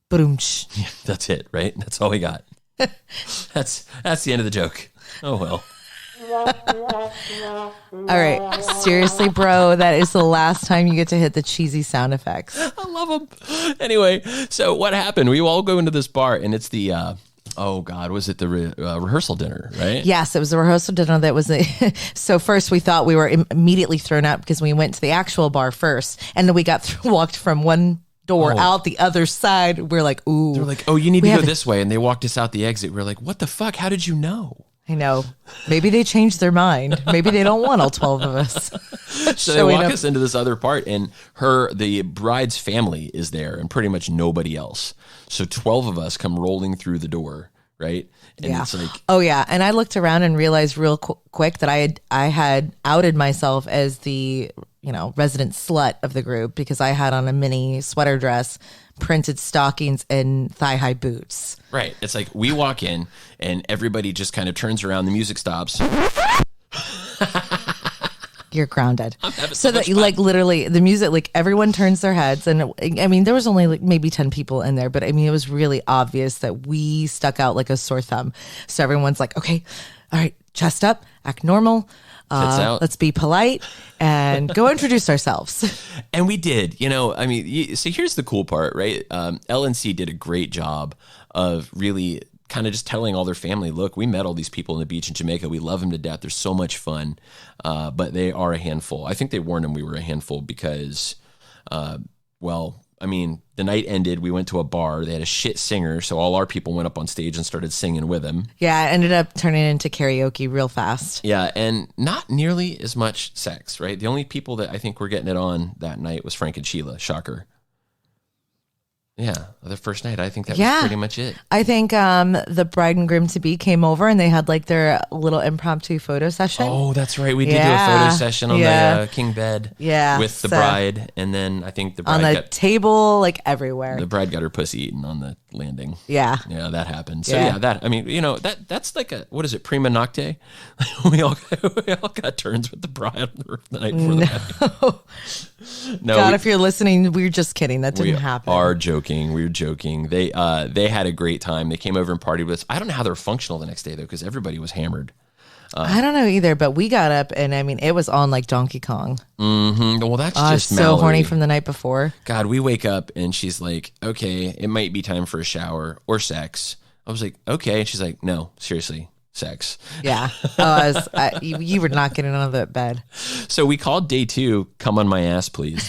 [SPEAKER 3] Boom.
[SPEAKER 2] Yeah, that's it, right? That's all we got. That's the end of the joke. Oh, well.
[SPEAKER 3] All right. Seriously, bro, that is the last time you get to hit the cheesy sound effects.
[SPEAKER 2] I love them. Anyway, so what happened? We all go into this bar, and it's the... was it the rehearsal dinner, right?
[SPEAKER 3] Yes, it was a rehearsal dinner that was so first we thought we were immediately thrown out because we went to the actual bar first, and then we got walked from one door out the other side. We're like, ooh.
[SPEAKER 2] They're like, oh, you need to go this way, and they walked us out the exit. We're like, what the fuck? How did you know?
[SPEAKER 3] I know. Maybe they changed their mind. Maybe they don't want all 12 of us.
[SPEAKER 2] So they walk us into this other part, and the bride's family is there, and pretty much nobody else. So 12 of us come rolling through the door, right? And it's like,
[SPEAKER 3] oh yeah. And I looked around and realized real quick that I had outed myself as the resident slut of the group because I had on a mini sweater dress, printed stockings, and thigh-high boots.
[SPEAKER 2] Right. It's like we walk in and everybody just kind of turns around. The music stops.
[SPEAKER 3] You're grounded. So that you like literally the music, like everyone turns their heads. And I mean, there was only like maybe 10 people in there, but I mean, it was really obvious that we stuck out like a sore thumb. So everyone's like, okay, all right, chest up, act normal. Let's be polite and go introduce ourselves.
[SPEAKER 2] And we did, so here's the cool part, right? LNC did a great job of really kind of just telling all their family, look, we met all these people on the beach in Jamaica. We love them to death. They're so much fun. But they are a handful. I think they warned them we were a handful because, the night ended. We went to a bar. They had a shit singer. So all our people went up on stage and started singing with him.
[SPEAKER 3] Yeah, it ended up turning into karaoke real fast.
[SPEAKER 2] Yeah, and not nearly as much sex, right? The only people that I think were getting it on that night was Frank and Sheila. Shocker. Yeah, the first night, I think that was pretty much it.
[SPEAKER 3] I think the bride and groom to be came over and they had like their little impromptu photo session.
[SPEAKER 2] Oh, that's right. We did do a photo session on the king bed with the bride. And then I think the bride
[SPEAKER 3] on the table, like everywhere.
[SPEAKER 2] The bride got her pussy eaten on the landing.
[SPEAKER 3] Yeah.
[SPEAKER 2] Yeah, that happened. So that's like what is it, prima nocte? we all got turns with the bride on the night before the wedding. No,
[SPEAKER 3] God, if you're listening, we're just kidding. That didn't happen.
[SPEAKER 2] We are joking. We were joking. They had a great time. They came over and partied with us. I don't know how they're functional the next day though, because everybody was hammered.
[SPEAKER 3] I don't know either, but we got up and I mean it was on like Donkey Kong.
[SPEAKER 2] Mm-hmm. Well, that's just
[SPEAKER 3] so
[SPEAKER 2] Mallory.
[SPEAKER 3] Horny from the night before.
[SPEAKER 2] God, we wake up and she's like, "Okay, it might be time for a shower or sex." I was like, "Okay," and she's like, "No, seriously." Sex.
[SPEAKER 3] Yeah. You were not getting out of that bed.
[SPEAKER 2] So we called day 2, come on my ass, please.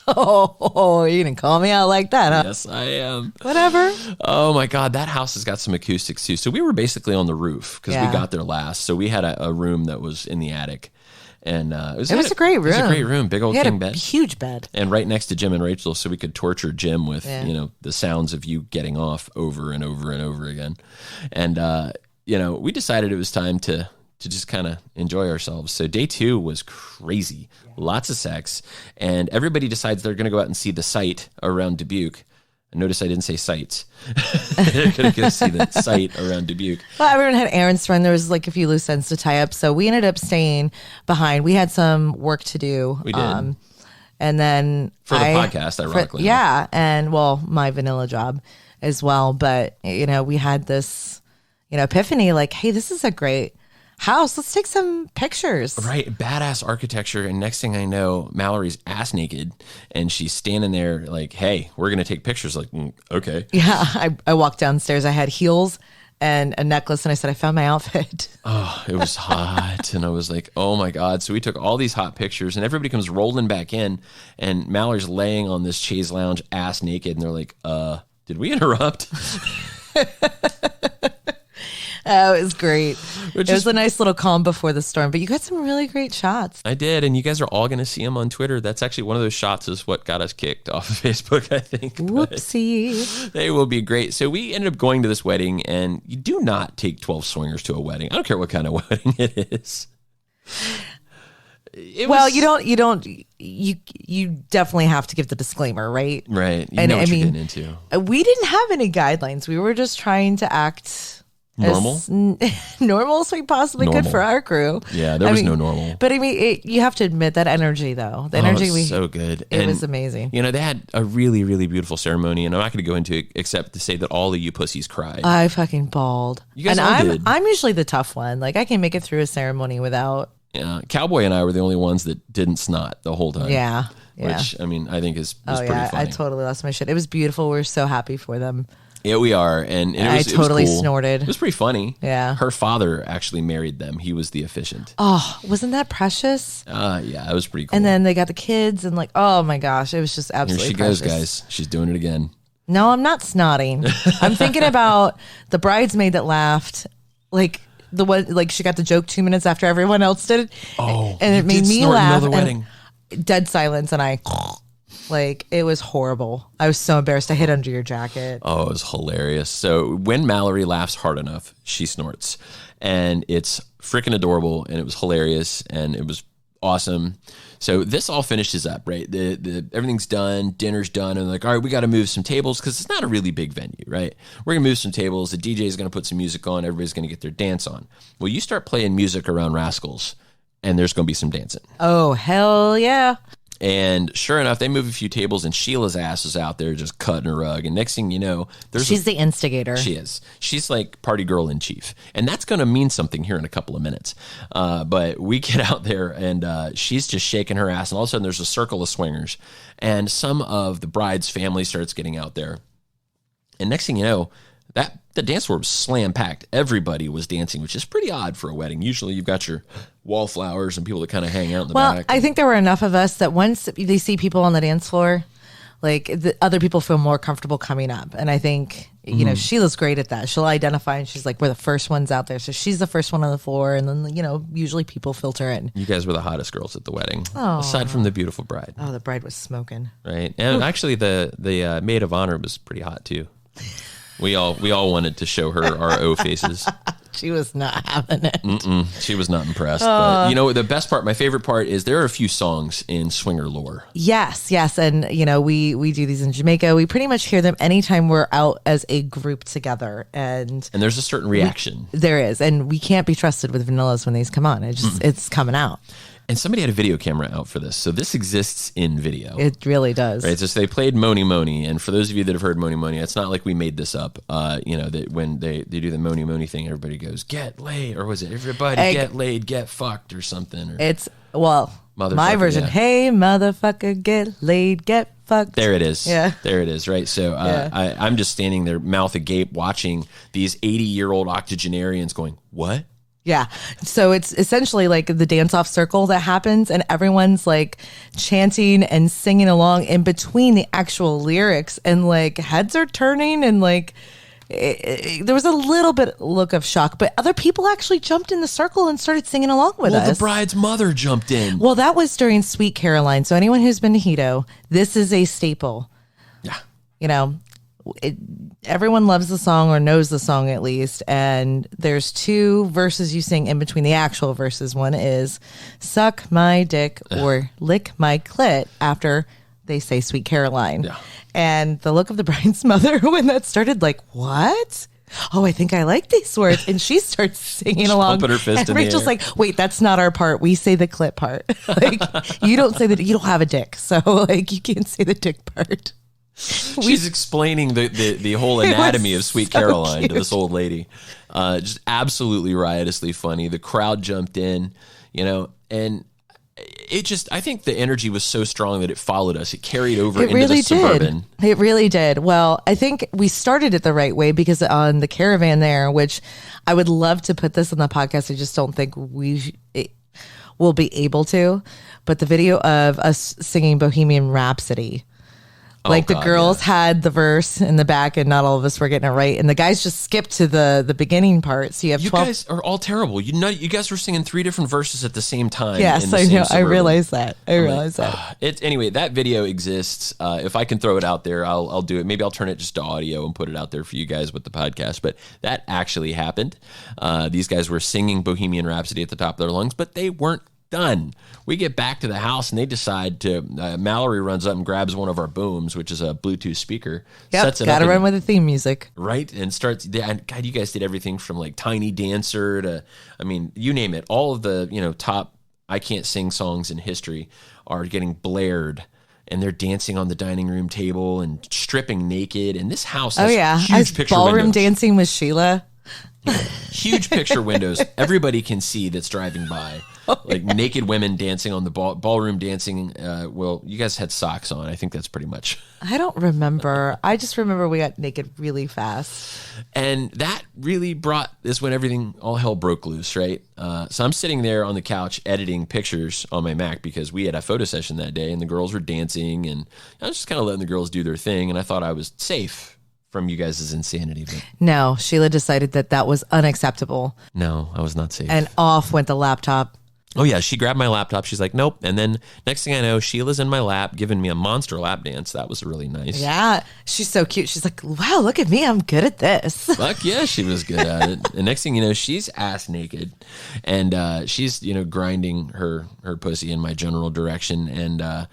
[SPEAKER 3] Oh, you didn't call me out like that, huh?
[SPEAKER 2] Yes, I am.
[SPEAKER 3] Whatever.
[SPEAKER 2] Oh my God, that house has got some acoustics too. So we were basically on the roof because we got there last. So we had a room that was in the attic. And it was a great room. It was a great room, big old king bed.
[SPEAKER 3] Huge bed.
[SPEAKER 2] And right next to Jim and Rachel, so we could torture Jim with, the sounds of you getting off over and over and over again. And, we decided it was time to just kind of enjoy ourselves. So day 2 was crazy. Lots of sex. And everybody decides they're going to go out and see the site around Dubuque. Notice I didn't say sites. They're going to go see the site around Dubuque.
[SPEAKER 3] Well, everyone had errands to run. There was like a few loose ends to tie up. So we ended up staying behind. We had some work to do.
[SPEAKER 2] We did.
[SPEAKER 3] And then
[SPEAKER 2] for the podcast, ironically.
[SPEAKER 3] And my vanilla job as well. But, we had this, epiphany like, hey, this is a great house. Let's take some pictures.
[SPEAKER 2] Right. Badass architecture. And next thing I know, Mallory's ass naked and she's standing there like, hey, we're going to take pictures. Like, okay.
[SPEAKER 3] Yeah. I walked downstairs. I had heels and a necklace. And I said, I found my outfit.
[SPEAKER 2] Oh, it was hot. And I was like, oh my God. So we took all these hot pictures and everybody comes rolling back in and Mallory's laying on this chaise lounge ass naked. And they're like, did we interrupt?
[SPEAKER 3] Oh, it was great. It was a nice little calm before the storm, but you got some really great shots.
[SPEAKER 2] I did, and you guys are all going to see them on Twitter. That's actually one of those shots is what got us kicked off of Facebook, I think.
[SPEAKER 3] Whoopsie.
[SPEAKER 2] They will be great. So we ended up going to this wedding, and you do not take 12 swingers to a wedding. I don't care what kind of wedding it is.
[SPEAKER 3] You definitely have to give the disclaimer, right?
[SPEAKER 2] Right. You know what you're getting into.
[SPEAKER 3] We didn't have any guidelines. We were just trying to act
[SPEAKER 2] normal
[SPEAKER 3] as we possibly could for our crew.
[SPEAKER 2] Yeah, there was no normal.
[SPEAKER 3] But I mean, you have to admit that energy, though. The energy
[SPEAKER 2] was so good.
[SPEAKER 3] It was amazing.
[SPEAKER 2] You know, they had a really, really beautiful ceremony, and I'm not going to go into it except to say that all of you pussies cried.
[SPEAKER 3] I fucking bawled.
[SPEAKER 2] You guys all did.
[SPEAKER 3] I'm usually the tough one. Like, I can make it through a ceremony without.
[SPEAKER 2] Yeah, Cowboy and I were the only ones that didn't snot the whole time.
[SPEAKER 3] Yeah.
[SPEAKER 2] Which, I mean, I think was pretty funny.
[SPEAKER 3] I totally lost my shit. It was beautiful. We're so happy for them.
[SPEAKER 2] Yeah, we are. And
[SPEAKER 3] I totally
[SPEAKER 2] cool.
[SPEAKER 3] snorted.
[SPEAKER 2] It was pretty funny.
[SPEAKER 3] Yeah.
[SPEAKER 2] Her father actually married them. He was the officiant.
[SPEAKER 3] Oh, wasn't that precious?
[SPEAKER 2] Yeah, it was pretty cool.
[SPEAKER 3] And then they got the kids and like, oh my gosh, it was just absolutely
[SPEAKER 2] Here she
[SPEAKER 3] precious.
[SPEAKER 2] goes, guys. She's doing it again.
[SPEAKER 3] No, I'm not snotting. I'm thinking about the bridesmaid that laughed. Like the one, like she got the joke 2 minutes after everyone else did.
[SPEAKER 2] Oh,
[SPEAKER 3] and it made me laugh.
[SPEAKER 2] The wedding.
[SPEAKER 3] Dead silence, and I like it was horrible. I was so embarrassed. I hid under your jacket.
[SPEAKER 2] Oh, it was hilarious. So when Mallory laughs hard enough, she snorts, and it's freaking adorable, and it was hilarious, and it was awesome. So this all finishes up, right? The everything's done, dinner's done, and like, all right, we got to move some tables because it's not a really big venue, right? We're gonna move some tables. The DJ is gonna put some music on. Everybody's gonna get their dance on. Well, you start playing music around Rascals, and there's gonna be some dancing.
[SPEAKER 3] Oh hell yeah!
[SPEAKER 2] And sure enough, they move a few tables, and Sheila's ass is out there just cutting a rug. And next thing you know,
[SPEAKER 3] she's the instigator.
[SPEAKER 2] She is. She's like party girl in chief, and that's going to mean something here in a couple of minutes. But we get out there, and she's just shaking her ass, and all of a sudden, there's a circle of swingers, and some of the bride's family starts getting out there, and next thing you know, that the dance floor was slam packed. Everybody was dancing, which is pretty odd for a wedding. Usually you've got your wallflowers and people that kind of hang out in the back.
[SPEAKER 3] Well, I think there were enough of us that once they see people on the dance floor, like the other people feel more comfortable coming up. And I think, you know, Sheila's great at that. She'll identify and she's like, we're the first ones out there. So she's the first one on the floor. And then, you know, usually people filter in.
[SPEAKER 2] You guys were the hottest girls at the wedding, aside from the beautiful bride.
[SPEAKER 3] Oh, the bride was smoking.
[SPEAKER 2] Right. And actually the maid of honor was pretty hot too. We all wanted to show her our O faces.
[SPEAKER 3] She was not having it.
[SPEAKER 2] She was not impressed. But you know, the best part, my favorite part is there are a few songs in swinger lore.
[SPEAKER 3] Yes. And, you know, we do these in Jamaica. We pretty much hear them anytime we're out as a group together. And
[SPEAKER 2] there's a certain reaction.
[SPEAKER 3] There is. And we can't be trusted with vanillas when these come on. It's coming out.
[SPEAKER 2] And somebody had a video camera out for this. So this exists in video.
[SPEAKER 3] It really does.
[SPEAKER 2] Right. So they played Moni Moni. And for those of you that have heard Moni Moni, it's not like we made this up. You know, that when they do the Moni Moni thing, everybody goes, get laid. Or was it everybody get laid, get fucked or something? Or,
[SPEAKER 3] it's, well, my version. Yeah. Hey, motherfucker, get laid, get fucked.
[SPEAKER 2] There it is.
[SPEAKER 3] Yeah.
[SPEAKER 2] There it is. Right. So I'm just standing there, mouth agape, watching these 80-year-old octogenarians going, what?
[SPEAKER 3] Yeah. So it's essentially like the dance-off circle that happens and everyone's like chanting and singing along in between the actual lyrics and like heads are turning and like there was a little bit look of shock, but other people actually jumped in the circle and started singing along with us.
[SPEAKER 2] Well, the bride's mother jumped in.
[SPEAKER 3] Well, that was during Sweet Caroline. So anyone who's been to Hedo, this is a staple.
[SPEAKER 2] Yeah.
[SPEAKER 3] You know, everyone loves the song or knows the song at least, and there's two verses you sing in between the actual verses. One is suck my dick or lick my clit after they say Sweet Caroline.
[SPEAKER 2] Yeah.
[SPEAKER 3] And the look of the bride's mother when that started, like, what? Oh, I think I like these words. And she starts singing along.
[SPEAKER 2] Pumping her fist
[SPEAKER 3] and
[SPEAKER 2] in
[SPEAKER 3] Rachel's
[SPEAKER 2] the air.
[SPEAKER 3] like, wait, that's not our part. We say the clit part. Like, you don't say that. You don't have a dick. So, like, you can't say the dick part.
[SPEAKER 2] She's explaining the whole anatomy of Sweet Caroline to this old lady. Just absolutely riotously funny. The crowd jumped in, and it just, I think the energy was so strong that it followed us. It carried over into the suburban.
[SPEAKER 3] It really did. Well, I think we started it the right way because on the caravan there, which I would love to put this on the podcast, I just don't think we'll be able to. But the video of us singing Bohemian Rhapsody. Like the girls had the verse in the back and not all of us were getting it right. And the guys just skipped to the beginning part. So you have 12.
[SPEAKER 2] Guys are all terrible. You guys were singing 3 different verses at the same time.
[SPEAKER 3] Yes, I know. I realize that.
[SPEAKER 2] Anyway, that video exists. If I can throw it out there, I'll do it. Maybe I'll turn it just to audio and put it out there for you guys with the podcast. But that actually happened. These guys were singing Bohemian Rhapsody at the top of their lungs, but they weren't done. We get back to the house and they decide to, Mallory runs up and grabs one of our booms, which is a Bluetooth speaker.
[SPEAKER 3] Yep,
[SPEAKER 2] sets it
[SPEAKER 3] gotta
[SPEAKER 2] up
[SPEAKER 3] run with the theme music.
[SPEAKER 2] Right, and starts, God, you guys did everything from like Tiny Dancer to, I mean, you name it. All of the, top I Can't Sing songs in history are getting blared. And they're dancing on the dining room table and stripping naked. And this house has huge picture
[SPEAKER 3] ballroom
[SPEAKER 2] windows.
[SPEAKER 3] dancing with Sheila.
[SPEAKER 2] Huge picture windows. Everybody can see that's driving by. Like naked women dancing on the ballroom dancing. Well, you guys had socks on. I think that's pretty much.
[SPEAKER 3] I don't remember. I just remember we got naked really fast.
[SPEAKER 2] And that really is when everything, all hell broke loose, right? So I'm sitting there on the couch editing pictures on my Mac because we had a photo session that day and the girls were dancing and I was just kind of letting the girls do their thing. And I thought I was safe from you guys' insanity. But
[SPEAKER 3] no, Sheila decided that was unacceptable.
[SPEAKER 2] No, I was not safe.
[SPEAKER 3] And off went the laptop.
[SPEAKER 2] Oh, yeah. She grabbed my laptop. She's like, nope. And then next thing I know, Sheila's in my lap giving me a monster lap dance. That was really nice.
[SPEAKER 3] Yeah. She's so cute. She's like, wow, look at me. I'm good at this.
[SPEAKER 2] Fuck yeah, she was good at it. And next thing you know, she's ass naked. And she's, grinding her pussy in my general direction. And, I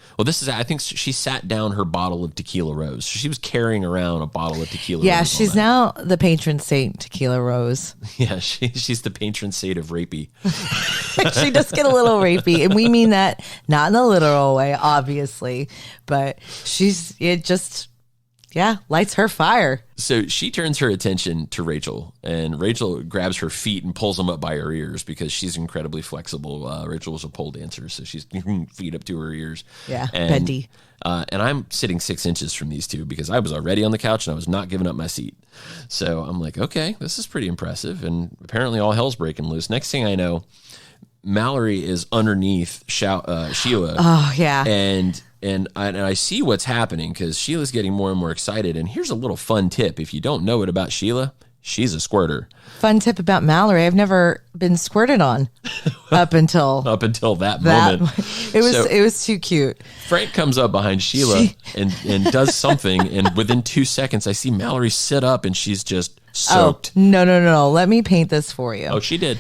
[SPEAKER 2] think she sat down her bottle of Tequila Rose. She was carrying around a bottle of Tequila Rose.
[SPEAKER 3] Yeah, she's now the patron saint Tequila Rose.
[SPEAKER 2] Yeah, she's the patron saint of rapey.
[SPEAKER 3] She does get a little rapey, and we mean that not in a literal way, obviously, but lights her fire.
[SPEAKER 2] So she turns her attention to Rachel, and Rachel grabs her feet and pulls them up by her ears because she's incredibly flexible. Rachel was a pole dancer, so she's feet up to her ears.
[SPEAKER 3] Yeah,
[SPEAKER 2] and,
[SPEAKER 3] bendy.
[SPEAKER 2] And I'm sitting 6 inches from these two because I was already on the couch and I was not giving up my seat. So I'm like, okay, this is pretty impressive. And apparently all hell's breaking loose. Next thing I know, Mallory is underneath Sheila.
[SPEAKER 3] Oh, yeah.
[SPEAKER 2] And I see what's happening because Sheila's getting more and more excited. And here's a little fun tip. If you don't know it about Sheila, she's a squirter.
[SPEAKER 3] Fun tip about Mallory. I've never been squirted on up until
[SPEAKER 2] that moment.
[SPEAKER 3] It was too cute.
[SPEAKER 2] Frank comes up behind Sheila and does something. And within 2 seconds, I see Mallory sit up and she's just soaked.
[SPEAKER 3] Oh, no. Let me paint this for you.
[SPEAKER 2] Oh, she did.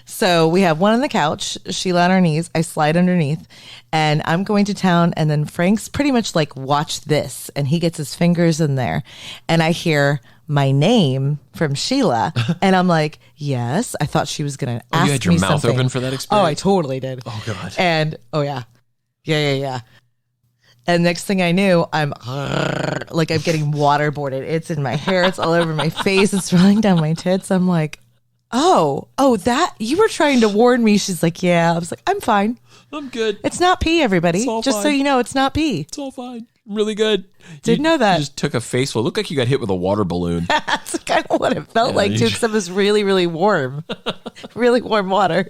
[SPEAKER 3] So we have one on the couch, Sheila on her knees. I slide underneath and I'm going to town. And then Frank's pretty much like, watch this. And he gets his fingers in there. And I hear my name from Sheila. And I'm like, yes. I thought she was going to ask me something.
[SPEAKER 2] You had your mouth open for that experience?
[SPEAKER 3] Oh, I totally did.
[SPEAKER 2] Oh, God.
[SPEAKER 3] And, oh, yeah. Yeah. And next thing I knew, I'm like, I'm getting waterboarded. It's in my hair. It's all over my face. It's running down my tits. I'm like, oh, that you were trying to warn me. She's like, yeah. I was like, I'm fine.
[SPEAKER 2] I'm good.
[SPEAKER 3] It's not pee, everybody. Just
[SPEAKER 2] fine.
[SPEAKER 3] so you know, it's not pee.
[SPEAKER 2] It's all fine. I'm really good.
[SPEAKER 3] Didn't know that.
[SPEAKER 2] You just took a face full. Looked like you got hit with a water balloon.
[SPEAKER 3] That's kind of what it felt like, too, because it was really, really warm. Really warm water.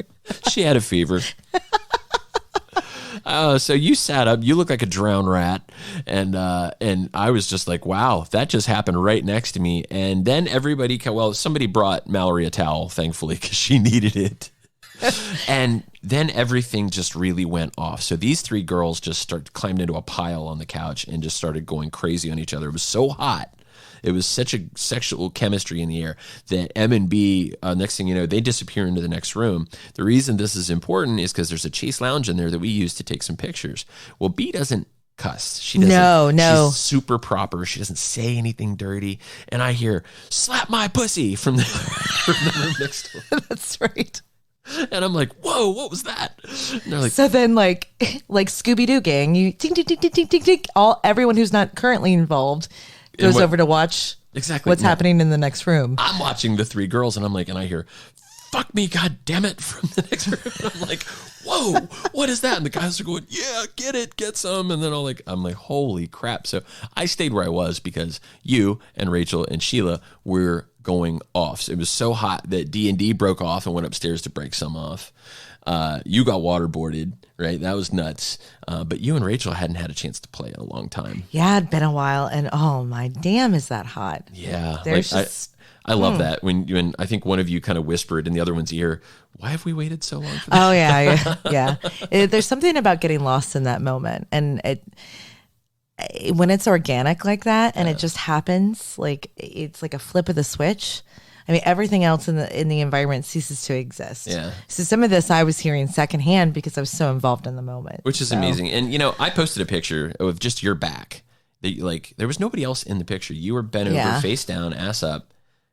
[SPEAKER 2] She had a fever. So you sat up, you look like a drowned rat. And I was just like, wow, that just happened right next to me. And then somebody brought Mallory a towel, thankfully, because she needed it. And then everything just really went off. So these 3 girls just climbed into a pile on the couch and just started going crazy on each other. It was so hot. It was such a sexual chemistry in the air that M and B, next thing you know, they disappear into the next room. The reason this is important is because there's a Chase Lounge in there that we use to take some pictures. Well, B doesn't cuss. She doesn't.
[SPEAKER 3] No.
[SPEAKER 2] She's super proper. She doesn't say anything dirty. And I hear, slap my pussy from the room next door.
[SPEAKER 3] That's right.
[SPEAKER 2] And I'm like, whoa, what was that? And they're like,
[SPEAKER 3] So then, like Scooby-Doo gang, you ding, ding, ding, ding, ding, ding, ding. Everyone who's not currently involved goes over to watch what's happening in the next room.
[SPEAKER 2] I'm watching the three girls, and I'm like, and I hear, fuck me, god damn it, from the next room. And I'm like, whoa, what is that? And the guys are going, yeah, get some. And then I'm like, holy crap. So I stayed where I was because you and Rachel and Sheila were going off. So it was so hot that D&D broke off and went upstairs to break some off. You got waterboarded, right? That was nuts. But you and Rachel hadn't had a chance to play in a long time.
[SPEAKER 3] Yeah, it'd been a while. And oh my damn, is that hot?
[SPEAKER 2] Yeah.
[SPEAKER 3] There's just...
[SPEAKER 2] I love that when I think one of you kind of whispered in the other one's ear, why have we waited so long for that?
[SPEAKER 3] Oh, yeah. There's something about getting lost in that moment. And when it's organic like that and it just happens, like it's like a flip of the switch. I mean, everything else in the environment ceases to exist. Yeah. So some of this I was hearing secondhand because I was so involved in the moment.
[SPEAKER 2] Which is amazing. And, I posted a picture of just your back. There was nobody else in the picture. You were bent over, face down, ass up.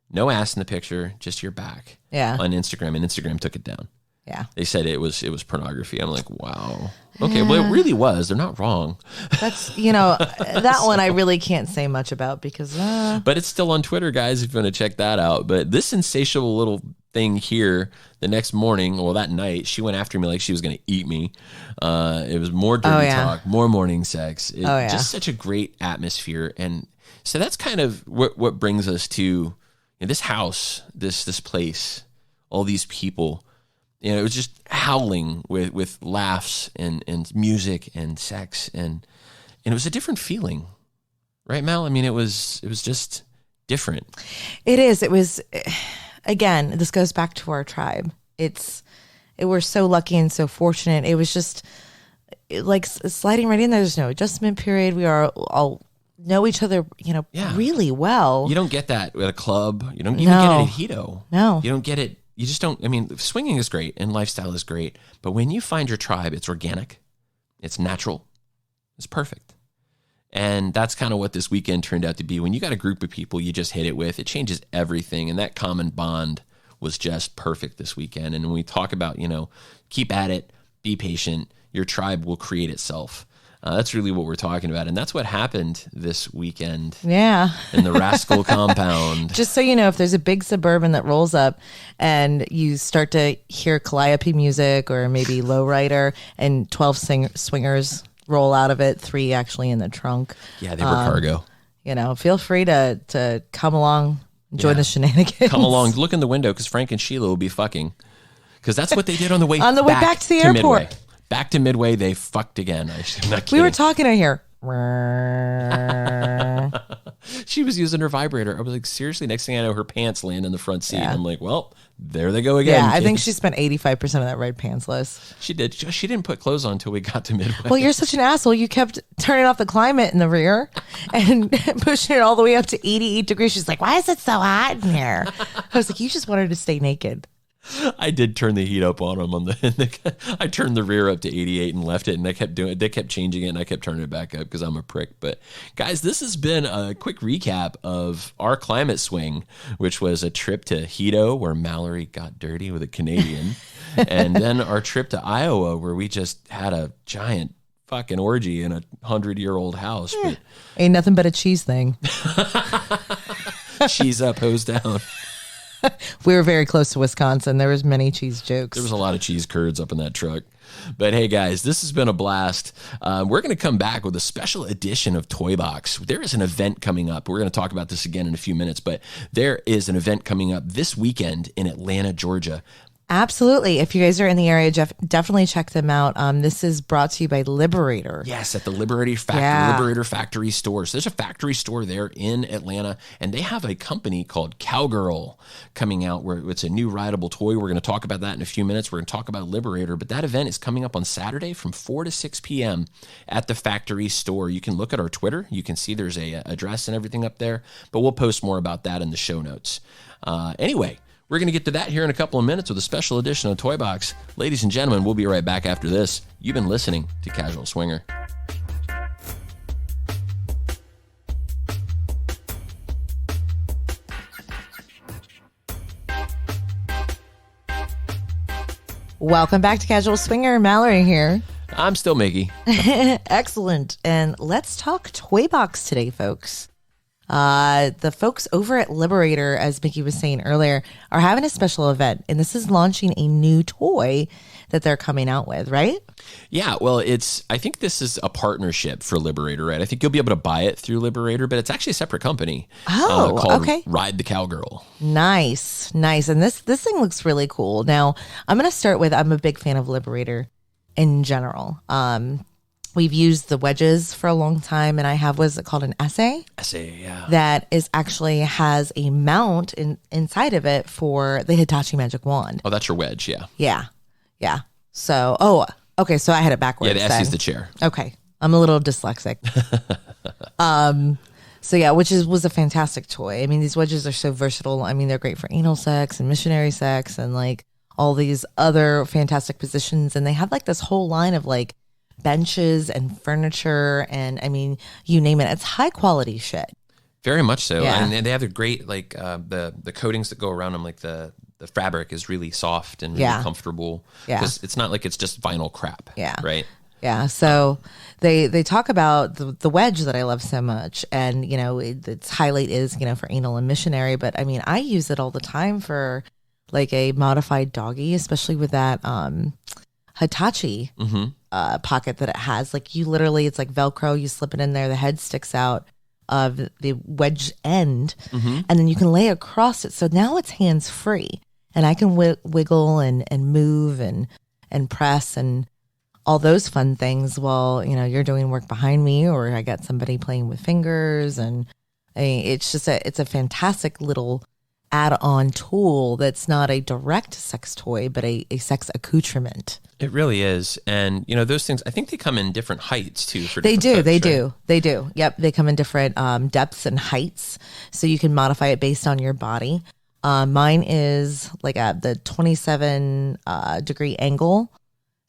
[SPEAKER 2] No ass in the picture, just your back. Yeah. On Instagram, and Instagram took it down.
[SPEAKER 3] Yeah.
[SPEAKER 2] They said it was pornography. I'm like, wow. Okay, well, it really was. They're not wrong.
[SPEAKER 3] That's, that one I really can't say much about because...
[SPEAKER 2] But it's still on Twitter, guys, if you want to check that out. But this insatiable little thing here, the next morning, well, that night, she went after me like she was going to eat me. It was more dirty talk, more morning sex. Just such a great atmosphere. And so that's kind of what brings us to... this house, this place, all these people, it was just howling with laughs and music and sex and it was a different feeling, right, Mal? I mean, it was just different.
[SPEAKER 3] It is. It was. Again, this goes back to our tribe. We're so lucky and so fortunate. It was just like sliding right in there. There's no adjustment period. We are all know each other, really well.
[SPEAKER 2] You don't get that at a club. You don't even get it at Hedo.
[SPEAKER 3] No.
[SPEAKER 2] You don't get it. You just don't. I mean, swinging is great and lifestyle is great. But when you find your tribe, it's organic, it's natural, it's perfect. And that's kind of what this weekend turned out to be. When you got a group of people you just hit it with, it changes everything. And that common bond was just perfect this weekend. And when we talk about, keep at it, be patient, your tribe will create itself. That's really what we're talking about. And that's what happened this weekend.
[SPEAKER 3] Yeah.
[SPEAKER 2] In the Rascal compound.
[SPEAKER 3] Just so you know, if there's a big Suburban that rolls up and you start to hear Calliope music or maybe Lowrider and 12 swingers roll out of it, 3 actually in the trunk.
[SPEAKER 2] Yeah, they were cargo.
[SPEAKER 3] Feel free to come along, join the shenanigans.
[SPEAKER 2] Come along, look in the window because Frank and Sheila will be fucking. Because that's what they did on the way
[SPEAKER 3] back to the airport.
[SPEAKER 2] Midway. Back to Midway, they fucked again. I'm not kidding.
[SPEAKER 3] We were talking in here.
[SPEAKER 2] She was using her vibrator. I was like, seriously? Next thing I know, her pants land in the front seat. Yeah. I'm like, well, there they go again.
[SPEAKER 3] Yeah, I think she spent 85% of that ride pantsless.
[SPEAKER 2] She did. She didn't put clothes on until we got to Midway.
[SPEAKER 3] Well, you're such an asshole. You kept turning off the climate in the rear and pushing it all the way up to 88 degrees. She's like, why is it so hot in here? I was like, you just wanted to stay naked.
[SPEAKER 2] I did turn the heat up on them I turned the rear up to 88 and left it, and they kept changing it, and I kept turning it back up because I'm a prick. But guys, this has been a quick recap of our climate swing, which was a trip to Hedo where Mallory got dirty with a Canadian, and then our trip to Iowa where we just had a giant fucking orgy in a 100-year-old house. But
[SPEAKER 3] ain't nothing but a cheese thing.
[SPEAKER 2] Cheese up, hose down.
[SPEAKER 3] We were very close to Wisconsin. There was many cheese jokes.
[SPEAKER 2] There was a lot of cheese curds up in that truck. But hey, guys, this has been a blast. We're going to come back with a special edition of Toybox. There is an event coming up. We're going to talk about this again in a few minutes, but there is an event coming up this weekend in Atlanta, Georgia.
[SPEAKER 3] Absolutely. If you guys are in the area, definitely check them out. This is brought to you by Liberator.
[SPEAKER 2] Yes, at the Liberator Factory store. So there's a factory store there in Atlanta, and they have a company called Cowgirl coming out where it's a new rideable toy. We're going to talk about that in a few minutes. We're going to talk about Liberator, but that event is coming up on Saturday from 4 to 6 p.m. at the factory store. You can look at our Twitter. You can see there's a address and everything up there, but we'll post more about that in the show notes. Anyway, we're going to get to that here in a couple of minutes with a special edition of Toybox. Ladies and gentlemen, we'll be right back after this. You've been listening to Casual Swinger.
[SPEAKER 3] Welcome back to Casual Swinger. Mallory here.
[SPEAKER 2] I'm still Mickey.
[SPEAKER 3] Excellent. And let's talk Toybox today, folks. The folks over at Liberator, as Mickey was saying earlier, are having a special event, and this is launching a new toy that they're coming out with, right?
[SPEAKER 2] Yeah, well, I think this is a partnership for Liberator, right? I think you'll be able to buy it through Liberator, but it's actually a separate company. Called
[SPEAKER 3] okay.
[SPEAKER 2] Ride the Cowgirl.
[SPEAKER 3] Nice. And this thing looks really cool. Now, I'm going to start with, I'm a big fan of Liberator in general. We've used the wedges for a long time, and I have, what is it called, an essay?
[SPEAKER 2] Essay, yeah.
[SPEAKER 3] That is actually has a mount inside of it for the Hitachi Magic Wand.
[SPEAKER 2] Oh, that's your wedge, yeah.
[SPEAKER 3] Yeah. So, okay. So I had it backwards.
[SPEAKER 2] Yeah, the essay's the chair.
[SPEAKER 3] Okay. I'm a little dyslexic. So yeah, which was a fantastic toy. I mean, these wedges are so versatile. I mean, they're great for anal sex and missionary sex and like all these other fantastic positions. And they have like this whole line of like benches and furniture. And I mean, you name it. It's high quality shit.
[SPEAKER 2] Very much so.
[SPEAKER 3] Yeah.
[SPEAKER 2] And they have a great, like the coatings that go around them, like the fabric is really soft and really comfortable.
[SPEAKER 3] Yeah.
[SPEAKER 2] Because it's not like it's just vinyl crap.
[SPEAKER 3] Yeah.
[SPEAKER 2] Right?
[SPEAKER 3] Yeah. So they talk about the wedge that I love so much. And, you know, its highlight is, you know, for anal and missionary. But I mean, I use it all the time for like a modified doggy, especially with that Hitachi pocket that it has. Like you literally, it's like Velcro. You slip it in there. The head sticks out of the wedge end. And then you can lay across it. So now it's hands free. And I can wiggle and move and press and all those fun things while, you know, you're doing work behind me or I got somebody playing with fingers. And I mean, it's just it's a fantastic little add-on tool that's not a direct sex toy, but a sex accoutrement.
[SPEAKER 2] It really is. And, you know, those things, I think they come in different heights too.
[SPEAKER 3] They do. Yep. They come in different depths and heights. So you can modify it based on your body. Mine is like at the 27 degree angle.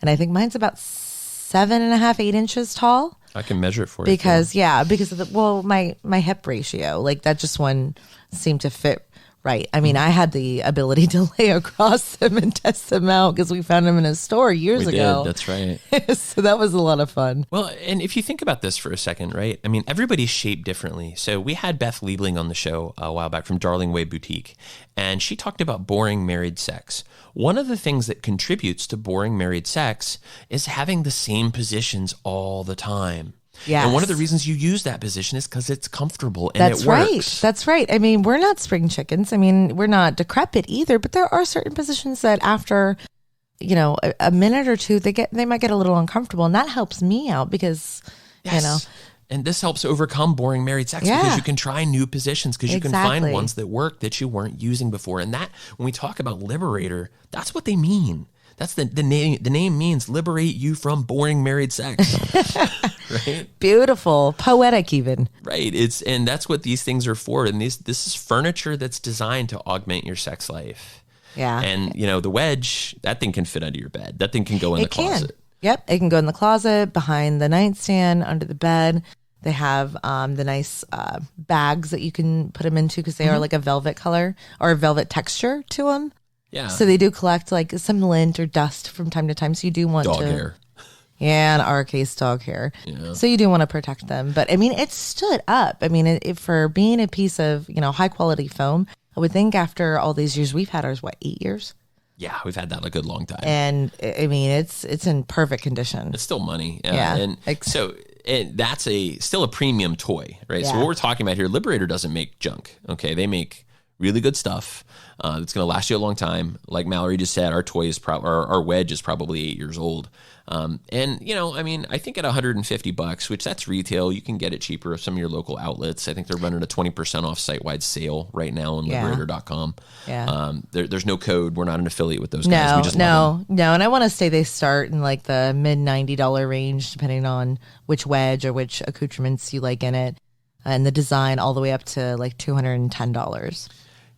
[SPEAKER 3] And I think mine's about 7.5, 8 inches tall.
[SPEAKER 2] I can measure it for you.
[SPEAKER 3] Because of my hip ratio, like that just one seemed to fit right. I mean, I had the ability to lay across them and test them out because we found them in a store years ago.
[SPEAKER 2] That's right.
[SPEAKER 3] So that was a lot of fun.
[SPEAKER 2] Well, and if you think about this for a second, right? I mean, everybody's shaped differently. So we had Beth Liebling on the show a while back from Darling Way Boutique, and she talked about boring married sex. One of the things that contributes to boring married sex is having the same positions all the time.
[SPEAKER 3] Yes.
[SPEAKER 2] And one of the reasons you use that position is because it's comfortable and it works.
[SPEAKER 3] That's right. I mean, we're not spring chickens. I mean, we're not decrepit either, but there are certain positions that after, you know, a minute or two, they might get a little uncomfortable. And that helps me out because, you know.
[SPEAKER 2] And this helps overcome boring married sex because you can try new positions because you can find ones that work that you weren't using before. And that, when we talk about Liberator, that's what they mean. That's the name. The name means liberate you from boring married sex. Right?
[SPEAKER 3] Beautiful, poetic, even.
[SPEAKER 2] Right. And that's what these things are for. And this is furniture that's designed to augment your sex life.
[SPEAKER 3] Yeah.
[SPEAKER 2] And you know, the wedge, that thing can fit under your bed. That thing can go in the closet.
[SPEAKER 3] Yep, it can go in the closet, behind the nightstand, under the bed. They have the nice bags that you can put them into because they are like a velvet color or a velvet texture to them.
[SPEAKER 2] Yeah.
[SPEAKER 3] So they do collect like some lint or dust from time to time. So you do want
[SPEAKER 2] dog hair.
[SPEAKER 3] Yeah, in our case, dog hair.
[SPEAKER 2] Yeah.
[SPEAKER 3] So you do want to protect them. But I mean, it stood up. I mean, for being a piece of, you know, high quality foam, I would think after all these years, we've had ours, 8 years?
[SPEAKER 2] Yeah, we've had that a good long time.
[SPEAKER 3] And I mean, it's in perfect condition.
[SPEAKER 2] It's still money. Yeah. And so that's still a premium toy, right?
[SPEAKER 3] Yeah.
[SPEAKER 2] So what we're talking about here, Liberator doesn't make junk. Okay. They make really good stuff that's going to last you a long time. Like Mallory just said, our toy is our wedge is probably 8 years old. And you know, I mean, I think at $150, which that's retail, you can get it cheaper at some of your local outlets. I think they're running a 20% off site-wide sale right now on liberator.com.
[SPEAKER 3] Yeah.
[SPEAKER 2] There's no code. We're not an affiliate with those guys. We just love them.
[SPEAKER 3] No. And I want to say they start in like the mid $90 range, depending on which wedge or which accoutrements you like in it, and the design all the way up to like $210.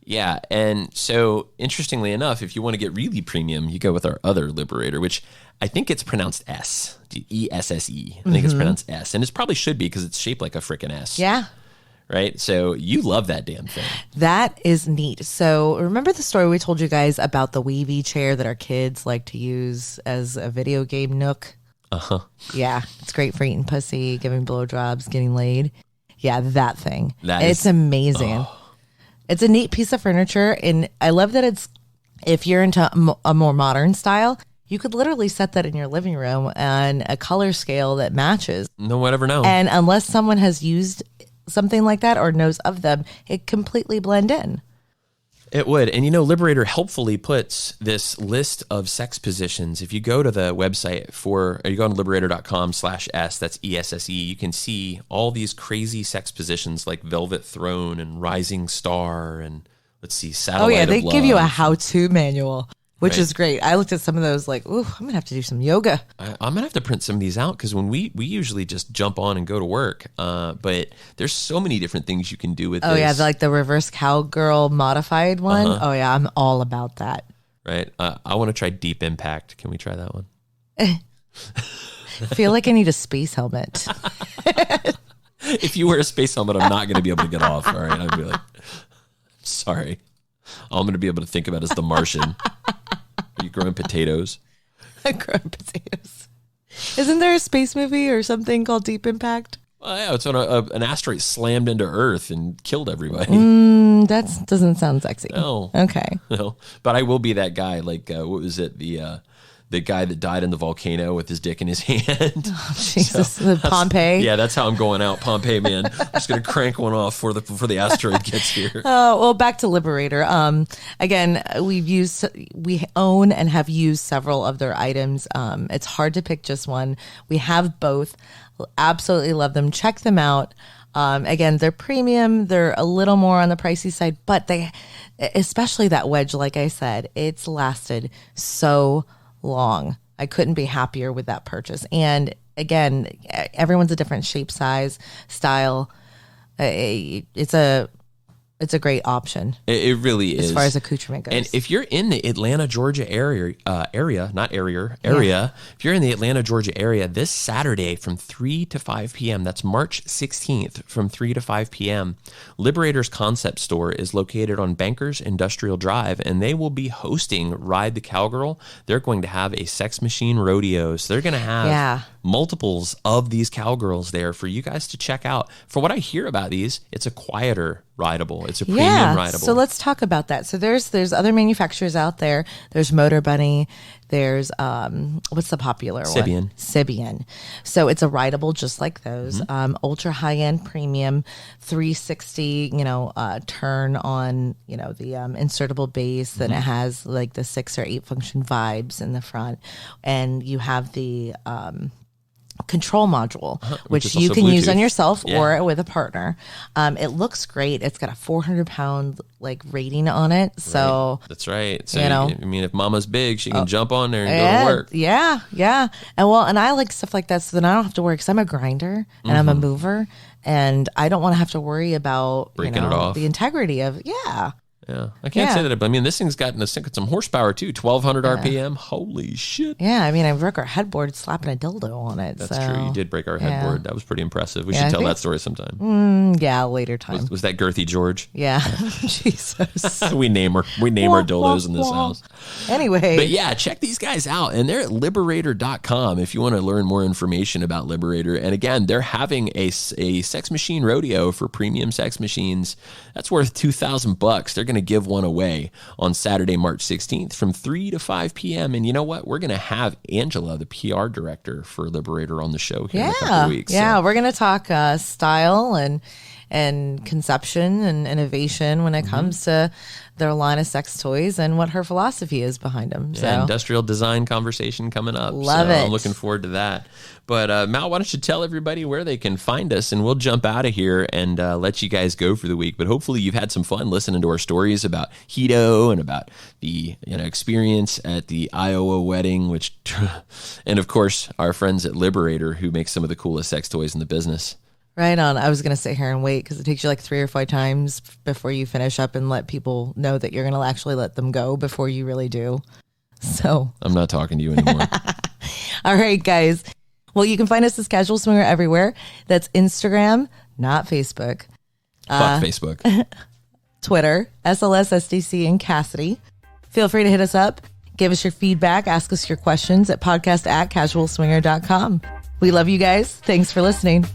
[SPEAKER 2] Yeah, and so interestingly enough, if you want to get really premium, you go with our other Liberator, which I think it's pronounced S, E-S-S-E. I think it's pronounced S, and it probably should be because it's shaped like a frickin' S.
[SPEAKER 3] Yeah.
[SPEAKER 2] right? So you love that damn thing.
[SPEAKER 3] That is neat. So remember the story we told you guys about the Weavy chair that our kids like to use as a video game nook?
[SPEAKER 2] Uh-huh.
[SPEAKER 3] Yeah, it's great for eating pussy, giving blowjobs, getting laid. Yeah, that thing. It's
[SPEAKER 2] Is
[SPEAKER 3] amazing. It's a neat piece of furniture, and I love that it's, if you're into a more modern style, you could literally set that in your living room and a color scale that matches.
[SPEAKER 2] No one ever know.
[SPEAKER 3] And unless someone has used something like that or knows of them, it completely blend in.
[SPEAKER 2] It would. And you know, Liberator helpfully puts this list of sex positions. If you go to the website or you go on liberator.com/s, that's ESSE, you can see all these crazy sex positions like Velvet Throne and Rising Star and let's see, Satellite
[SPEAKER 3] Oh yeah, they
[SPEAKER 2] of
[SPEAKER 3] give you a
[SPEAKER 2] Love.
[SPEAKER 3] how-to manual, which
[SPEAKER 2] Right.
[SPEAKER 3] is great. I looked at some of those like, ooh, I'm going to have to do some yoga.
[SPEAKER 2] I'm going to have to print some of these out because when we usually just jump on and go to work. But there's so many different things you can do with
[SPEAKER 3] Oh
[SPEAKER 2] this.
[SPEAKER 3] yeah, like the reverse cowgirl modified one.
[SPEAKER 2] Uh-huh.
[SPEAKER 3] Oh yeah, I'm all about that.
[SPEAKER 2] Right. I want to try Deep Impact. Can we try that one?
[SPEAKER 3] I feel like I need a space helmet.
[SPEAKER 2] If you wear a space helmet, I'm not going to be able to get off. All right. I'd be like, sorry. All I'm going to be able to think about is The Martian. Are you growing potatoes?
[SPEAKER 3] Growing potatoes. Isn't there a space movie or something called Deep Impact?
[SPEAKER 2] Well, yeah, it's when an asteroid slammed into Earth and killed everybody.
[SPEAKER 3] That doesn't sound sexy.
[SPEAKER 2] No.
[SPEAKER 3] Okay.
[SPEAKER 2] No. But I will be that guy. Like, what was it? The guy that died in the volcano with his dick in his hand.
[SPEAKER 3] Jesus, the Pompeii.
[SPEAKER 2] Yeah, that's how I'm going out, Pompeii, man. I'm just gonna crank one off before the asteroid gets here.
[SPEAKER 3] Well, back to Liberator. Again, we own and have used several of their items. It's hard to pick just one. We have both. Absolutely love them. Check them out. Again, they're premium. They're a little more on the pricey side, but they, especially that wedge, like I said, it's lasted so long. I couldn't be happier with that purchase. And again, everyone's a different shape, size, style. It's a great option.
[SPEAKER 2] It really is.
[SPEAKER 3] As far as accoutrement goes.
[SPEAKER 2] And if you're in the Atlanta, Georgia area, if you're in the Atlanta, Georgia area this Saturday from 3 to 5 p.m., that's March 16th from 3 to 5 p.m., Liberator's concept store is located on Bankers Industrial Drive, and they will be hosting Ride the Cowgirl. They're going to have a sex machine rodeo. So they're going to have multiples of these cowgirls there for you guys to check out. For what I hear about these, it's a quieter rideable. It's a premium rideable.
[SPEAKER 3] So let's talk about that. So there's other manufacturers out there. There's Motor Bunny. There's what's the popular
[SPEAKER 2] Sibian.
[SPEAKER 3] one? Sibian. So it's a rideable just like those. Ultra high end premium 360, turn on, the insertable base. Then it has like the 6 or 8 function vibes in the front. And you have the control module, which you can use on yourself or with a partner. It looks great. It's got a 400-pound rating on it. So
[SPEAKER 2] that's right. So I mean, if mama's big, she can jump on there and go to work.
[SPEAKER 3] Yeah. And I like stuff like that so then I don't have to worry because I'm a grinder and I'm a mover and I don't want to have to worry about
[SPEAKER 2] breaking it off.
[SPEAKER 3] The integrity of
[SPEAKER 2] Yeah, I can't say that, but I mean, this thing's got some horsepower too, 1,200 RPM. Holy shit!
[SPEAKER 3] Yeah, I mean, I broke our headboard slapping a dildo on it.
[SPEAKER 2] That's true. You did break our headboard. That was pretty impressive. We should tell that story sometime.
[SPEAKER 3] Later time.
[SPEAKER 2] Was that Girthy George?
[SPEAKER 3] Yeah, Jesus.
[SPEAKER 2] we name our dildos in this house.
[SPEAKER 3] Anyway,
[SPEAKER 2] but yeah, check these guys out, and they're at liberator.com if you want to learn more information about Liberator. And again, they're having a sex machine rodeo for premium sex machines. That's worth $2,000. They're going to give one away on Saturday, March 16th from 3 to 5 p.m. And you know what? We're going to have Angela, the PR director for Liberator, on the show here in a couple of weeks.
[SPEAKER 3] Yeah, we're going to talk style and conception and innovation when it comes to their line of sex toys and what her philosophy is behind them. So
[SPEAKER 2] industrial design conversation coming up.
[SPEAKER 3] Love it.
[SPEAKER 2] I'm looking forward to that. But Mal, why don't you tell everybody where they can find us, and we'll jump out of here and let you guys go for the week. But hopefully you've had some fun listening to our stories about Hedo and about the experience at the Iowa wedding, and of course our friends at Liberator who make some of the coolest sex toys in the business.
[SPEAKER 3] Right on. I was going to sit here and wait because it takes you 3 or 5 times before you finish up and let people know that you're going to actually let them go before you really do. So
[SPEAKER 2] I'm not talking to you anymore.
[SPEAKER 3] All right, guys. Well, you can find us as Casual Swinger everywhere. That's Instagram, not Facebook.
[SPEAKER 2] Fuck Facebook.
[SPEAKER 3] Twitter, SLSSDC, and Cassidy. Feel free to hit us up. Give us your feedback. Ask us your questions at podcast@casualswinger.com. We love you guys. Thanks for listening.